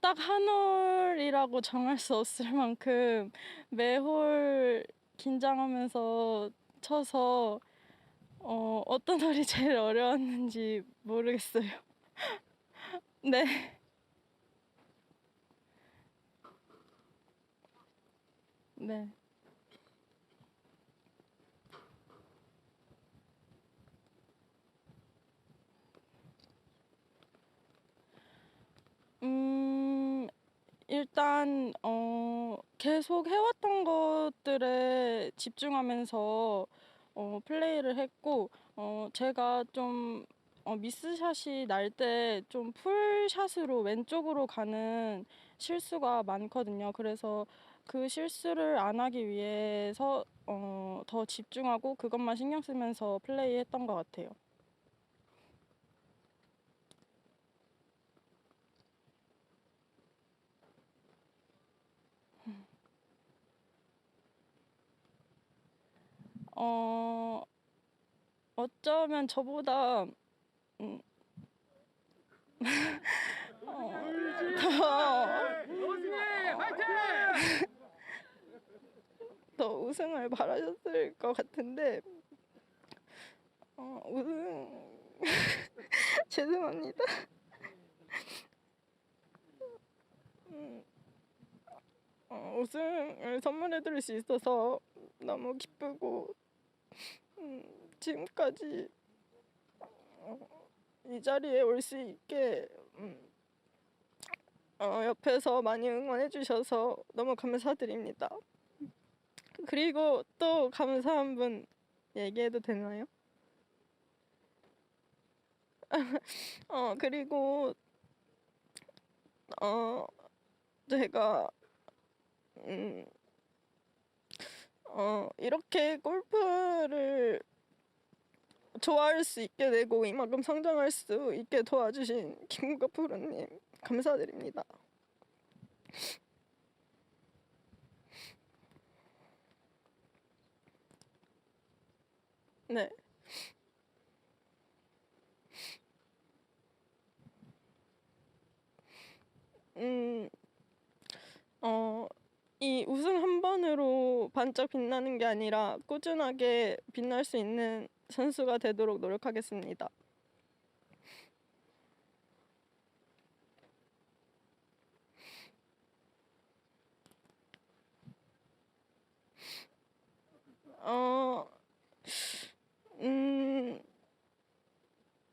딱 한 홀이라고 정할 수 없을 만큼 매 홀 긴장하면서 쳐서 어떤 홀이 제일 어려웠는지 모르겠어요. 네. 네. 일단 계속 해왔던 것들에 집중하면서 플레이를 했고 제가 좀 미스샷이 날 때 좀 풀샷으로 왼쪽으로 가는 실수가 많거든요. 그래서 그 실수를 안 하기 위해서 더 집중하고 그것만 신경 쓰면서 플레이했던 것 같아요. 어쩌면 저보다 더 우승을 바라셨을 것 같은데 우승 죄송합니다. 우승을 선물해드릴 수 있어서 너무 기쁘고 지금까지 이 자리에 올 수 있게 옆에서 많이 응원해주셔서 너무 감사드립니다. 그리고 또 감사한 분 얘기해도 되나요? 그리고 제가 이렇게 골프를 좋아할 수 있게 되고 이만큼 성장할 수 있게 도와주신 김국아 프로님 감사드립니다. 네. 이 우승 한 번으로 반짝 빛나는 게 아니라 꾸준하게 빛날 수 있는 선수가 되도록 노력하겠습니다.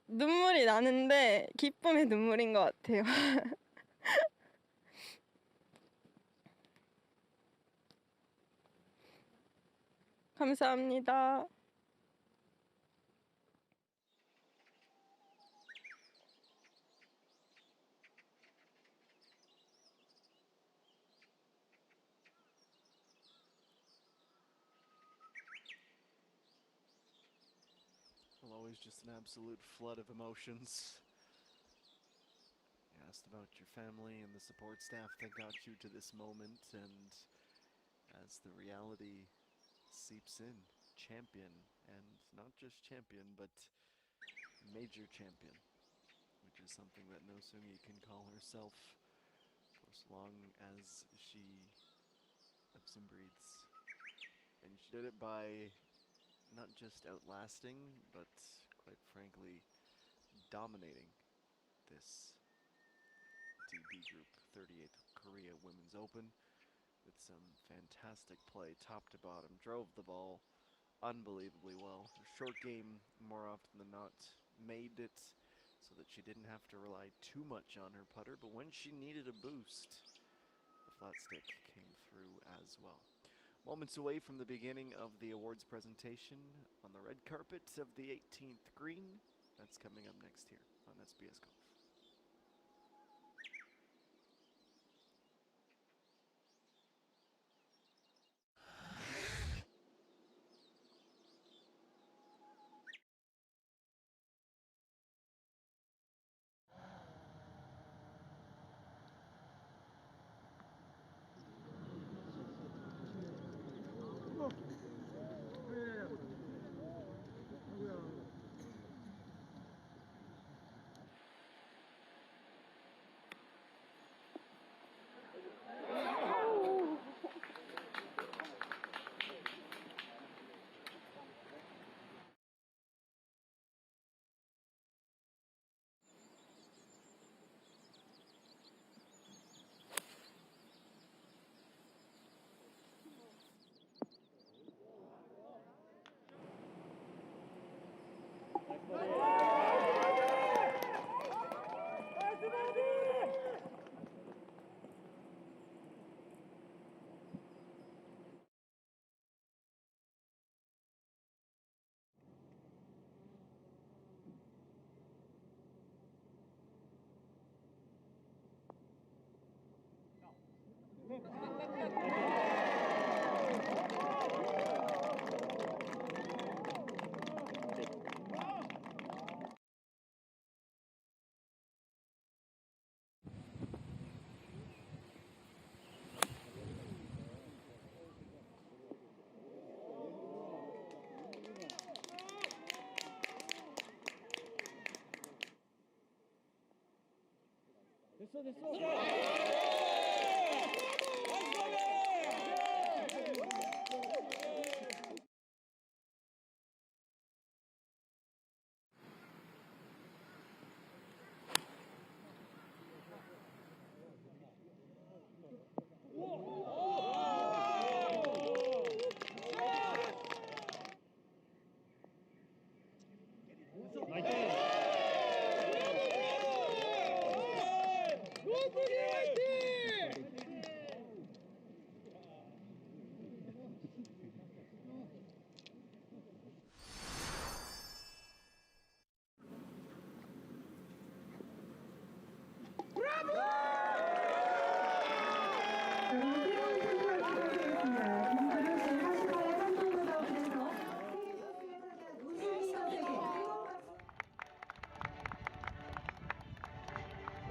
눈물이 나는데 기쁨의 눈물인 것 같아요. 감사합니다. Well, always just an absolute flood of emotions. You asked about your family and the support staff that got you to this moment, and as the reality seeps in, champion, and not just champion, but major champion, which is something that No Sung-yi can call herself for as long as she lives and breathes. And she did it by not just outlasting, but quite frankly, dominating this DB Group 38th Korea Women's Open with some fantastic play, top to bottom, drove the ball unbelievably well. Her short game, more often than not, made it so that she didn't have to rely too much on her putter, but when she needed a boost, the flat stick came through as well. Moments away from the beginning of the awards presentation on the red carpet of the 18th green. That's coming up next here on SBS Golf.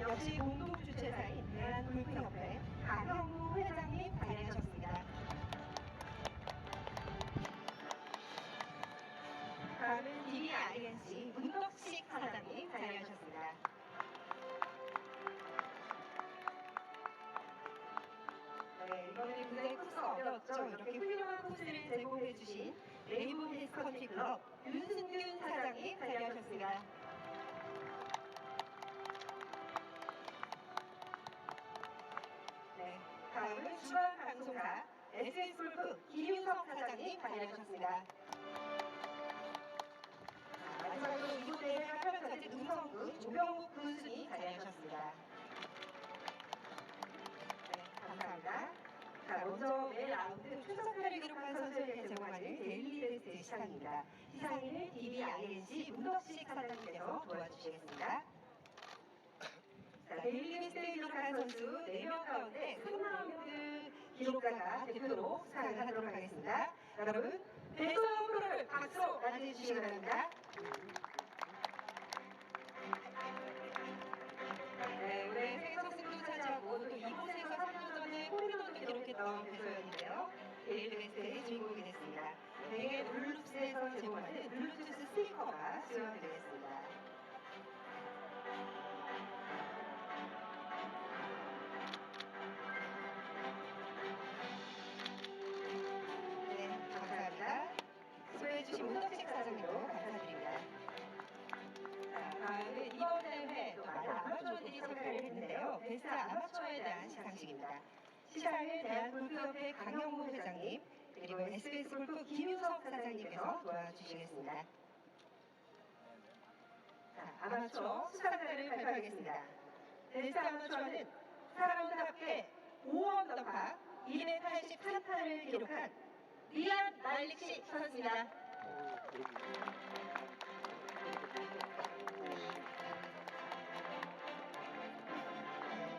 역시 공동 주최사인 대한골프협회 강형무 회장님 발의하셨습니다. 다음은 DBINC 문덕식 사장님 발의하셨습니다. 네, 이번에 굉장히 코스가 어려웠죠. 이렇게 훌륭한 코스를 제공해 주신 레이몬 힐스컨트리 클럽 윤승균 사장님 발의하셨습니다. 네, 다음은 주간 방송사 SS골프 김윤석 사장님 발의하셨습니다. 마지막으로 이곳 대회 화면사진 음성군 조병욱 군수님 발의하셨습니다. 네, 감사합니다. 자, 먼저 매 라운드 최선타를 기록한 선수에게 제공하는 데일리 베스트 시상입니다. 시상인은 DBINC 문덕식 사장님께서 도와주시겠습니다. 자, 데일리 베스트를 기록한 선수 4명 가운데 3라운드 기록자가 대표로 수상을 하도록 하겠습니다. 여러분, 배소영 프로를 박수로 맞이해주시기 바랍니다. 네, 올해 세계 선수도 차지하고 또 이곳에서 3년 전에 홀인원도 기록했던 배소영인데요. 데일리 베스트의 주인공이 됐습니다. 대회 블루투스에서 제공하는 블루투스 스피커가 수여되겠습니다. 네, 감사합니다. 수고해주신 문덕식 사장님도 감사드립니다. 자, 다음은 이번 대회 또 많은 아마추어들이 참가를 했는데요. 베스트 아마추어에 대한 시상식입니다. 시상은 대한골프협회 강형무 회장님, 그리고 SBS 골프 김유석 사장님께서 도와주시겠습니다. 자, 아마추어 수상자를 발표하겠습니다. 델타 아마추어는 4라운드 합계 5언더파 283타를 기록한 리안 말릭시 선수입니다.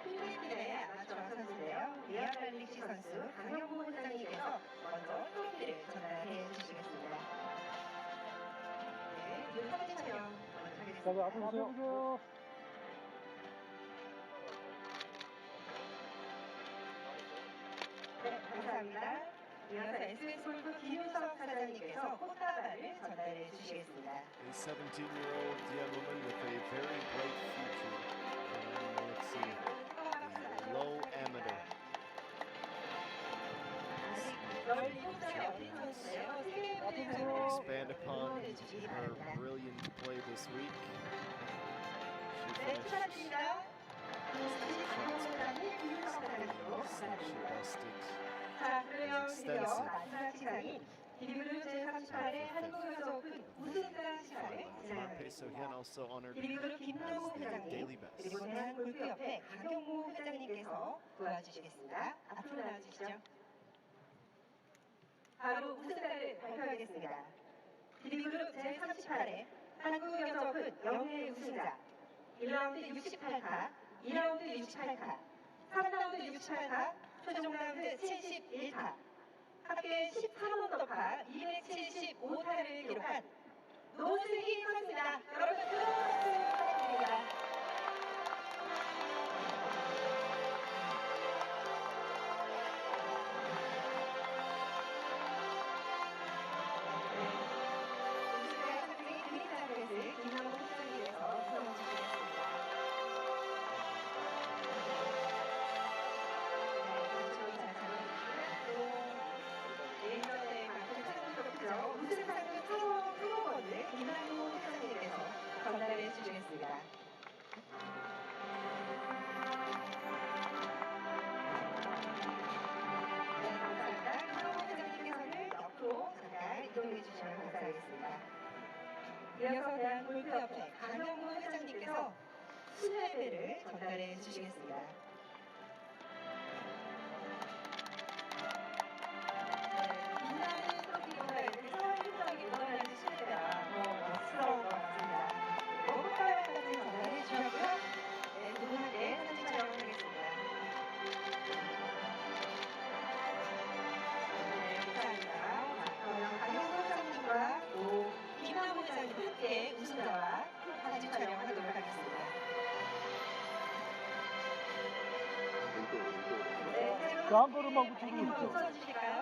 필리핀의 아마추어 선수인데요. 리안 말릭시 선수 강영모 회장님께서 먼저 트로피를 전달해 주시겠습니다. 네, 이 사진 촬영 먼저 하겠습니다. 자, 앞으로 오세요. 네, 감사합니다. 이어서 SBS 골프 김유석 사장님께서 꽃다발을 전달해 주시겠습니다. A 17-year-old young woman with a very bright future. And let's see, a low amateur. 아직 널리 혼자의 어린 선수예요. 세계 무대 우승을 Expand upon 응원해 주시기 her 바랍니다. brilliant play this week. She 네, finished 축하드립니다. 감사합니다. 김유석 사장님도 she 축하드립니다. busted. 자, 그러면 드디어 마지막 시상인 DB블루 제38회 한국여자 오픈 우승자 시상을 진행합니다. So again, also honored DB블루 김정우 as the 회장님 daily best. 그리고 대한골프협회 강경모 회장님께서 도와주시겠습니다. 앞으로 나와주시죠. 바로 우승자를 발표하겠습니다. DB블루 제38회 한국여자 오픈 영예 우승자 1라운드 68타, 2라운드 68타, 3라운드 68타, 최종 라운드 71타, 합계 13언더파 275타를 기록한 노승희 선수입니다. 여러분 뜨거운 박수 부탁드립니다. 우승자 상승 그린자 프레스 김남호 회장님께서 수고해주시겠습니다. 우승상금 상호원을 김남호 회장님께서 전달해 주시겠습니다. 네, 감사합니다. 김남호 회장님께서는 옆으로 잠깐 이동해 주시면 감사하겠습니다. 이어서 대한골프협회 강영모 회장님께서 수혜배를 전달해 주시겠습니다. 멋스러운 것 같습니다. 꽃다발까지 전달해 주셨고요. 네, 두 분께 사진 촬영하겠습니다. 네, 감사합니다. 그러면 강영호 회장님과 또 김남호 회장님 함께 우승자와 사진 촬영하도록 하겠습니다. 네, 한 걸음만 붙이고 한번 있죠. 웃어주실까요?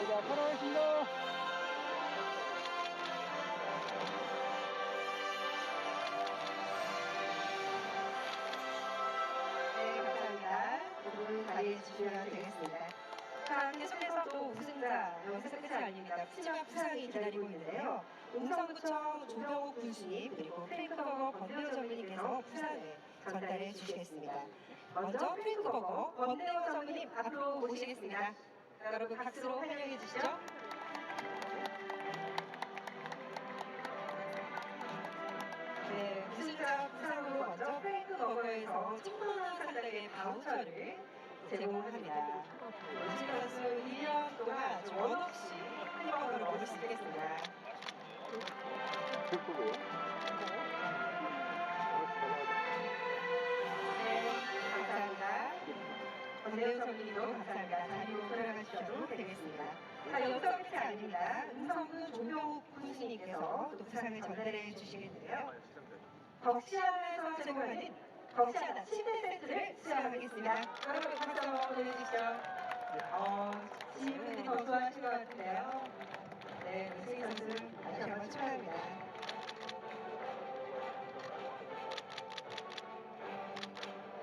자, 사랑하겠습니다. 네, 감사합니다. 두분 자리해 주시면 되겠습니다. 자, 계속해서 또 우승자, 여기서 끝이 아닙니다. 푸짐한 부상이 기다리고 있는데요. 용성구청 조병욱 군수님, 그리고 프랭크버거 권대호 전무님께서 부상을 전달해 주시겠습니다. 먼저 프랭크버거 권대호 전무님 앞으로 모시겠습니다. 여러분 박수로 환영해 주시죠. 네, 우승자 부상으로 먼저 프랭크버거에서 1,000만 원 상당의 바우처를 제공합니다. 우승 선수 1년 동안 원 없이 프랭크버거를 먹을 수 있겠습니다. 네, 감사합니다. 권대우 선생님도 감사합니다. 자리로 돌아가주셔도 되겠습니다. 자, 여기서 끝이 아닙니다. 음성군 조병욱 군수님께서 또 부상을 전달해 주시겠는데요. 덕시안에서 제공하는 덕시안 침대 세트를 수여하겠습니다. 여러분 박수 한번 보내주시죠. 지인분들이 더 좋아하실 것 같은데요. 네, 우승희 선수 다시 한번 축하합니다.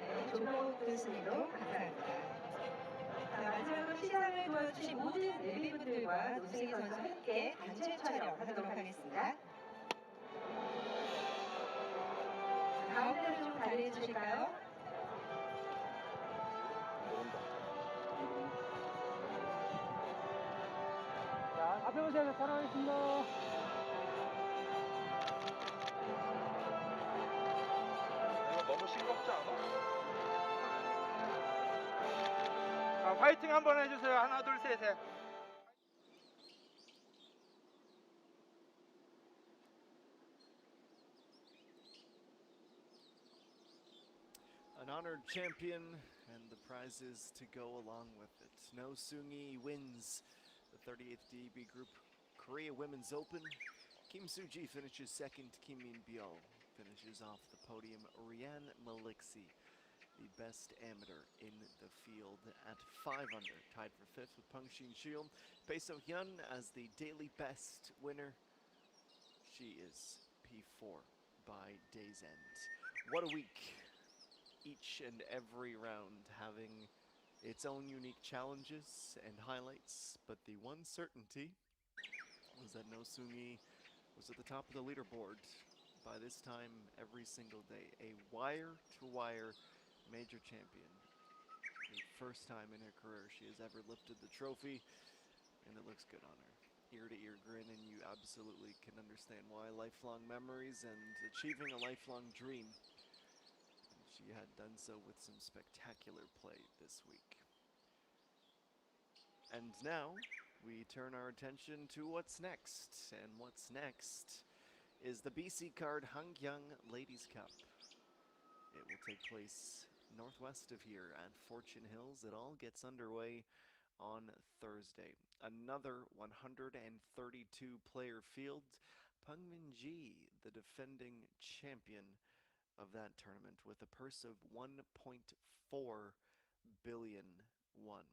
네, 조병욱 군수님도 감사합니다. 자, 마지막으로 시상을 도와주신 모든 내비분들과 노승희 선수 함께 단체 촬영하도록 하겠습니다. 가운데로 좀 자리해 주실까요? 잘 따라가겠습니다. 이거 너무 싱겁지 않아? 자, 파이팅 한번 해주세요. 하나, 둘, 셋, 셋. An honored champion and the prizes to go along with it. No Sung-yi wins the 38th DB Group Korea Women's Open. Kim Soo-ji finishes second. Kim Min-byul finishes off the podium. Ryan Maliksi, the best amateur in the field at 5 under, tied for 5th with Peng Shin-chul. Bae So-hyun as the daily best winner. She is P4 by day's end. What a week. Each and every round having its own unique challenges and highlights, but the one certainty was that No Sung-yi was at the top of the leaderboard by this time every single day. A wire-to-wire major champion. The first time in her career she has ever lifted the trophy, and it looks good on her. Ear-to-ear grin, and you absolutely can understand why. Lifelong memories and achieving a lifelong dream. She had done so with some spectacular play this week. And now, we turn our attention to what's next. And what's next is the BC Card Hanggyang Ladies Cup. It will take place northwest of here at Fortune Hills. It all gets underway on Thursday. Another 132 player field. Peng Min-ji, the defending champion of that tournament, with a purse of 1.4 billion won.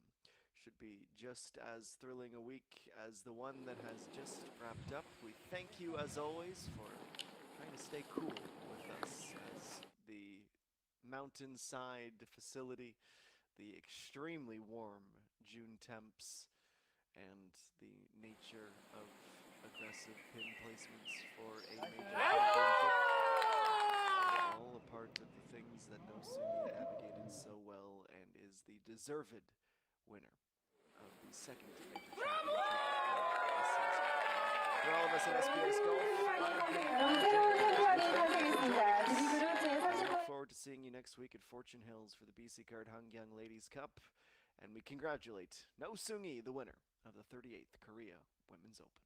Should be just as thrilling a week as the one that has just wrapped up. We thank you as always for trying to stay cool with us as the mountainside facility, the extremely warm June temps, and the nature of aggressive pin placements for a major championship. All a part of the things that No Sung-yi navigated so well and is the deserved winner of the second major championship of the season. For all of us at SBS Golf, we look forward to seeing you next week at Fortune Hills for the BC Card Hanggyang Ladies Cup, and we congratulate No Sung-yi, the winner of the 38th Korea Women's Open.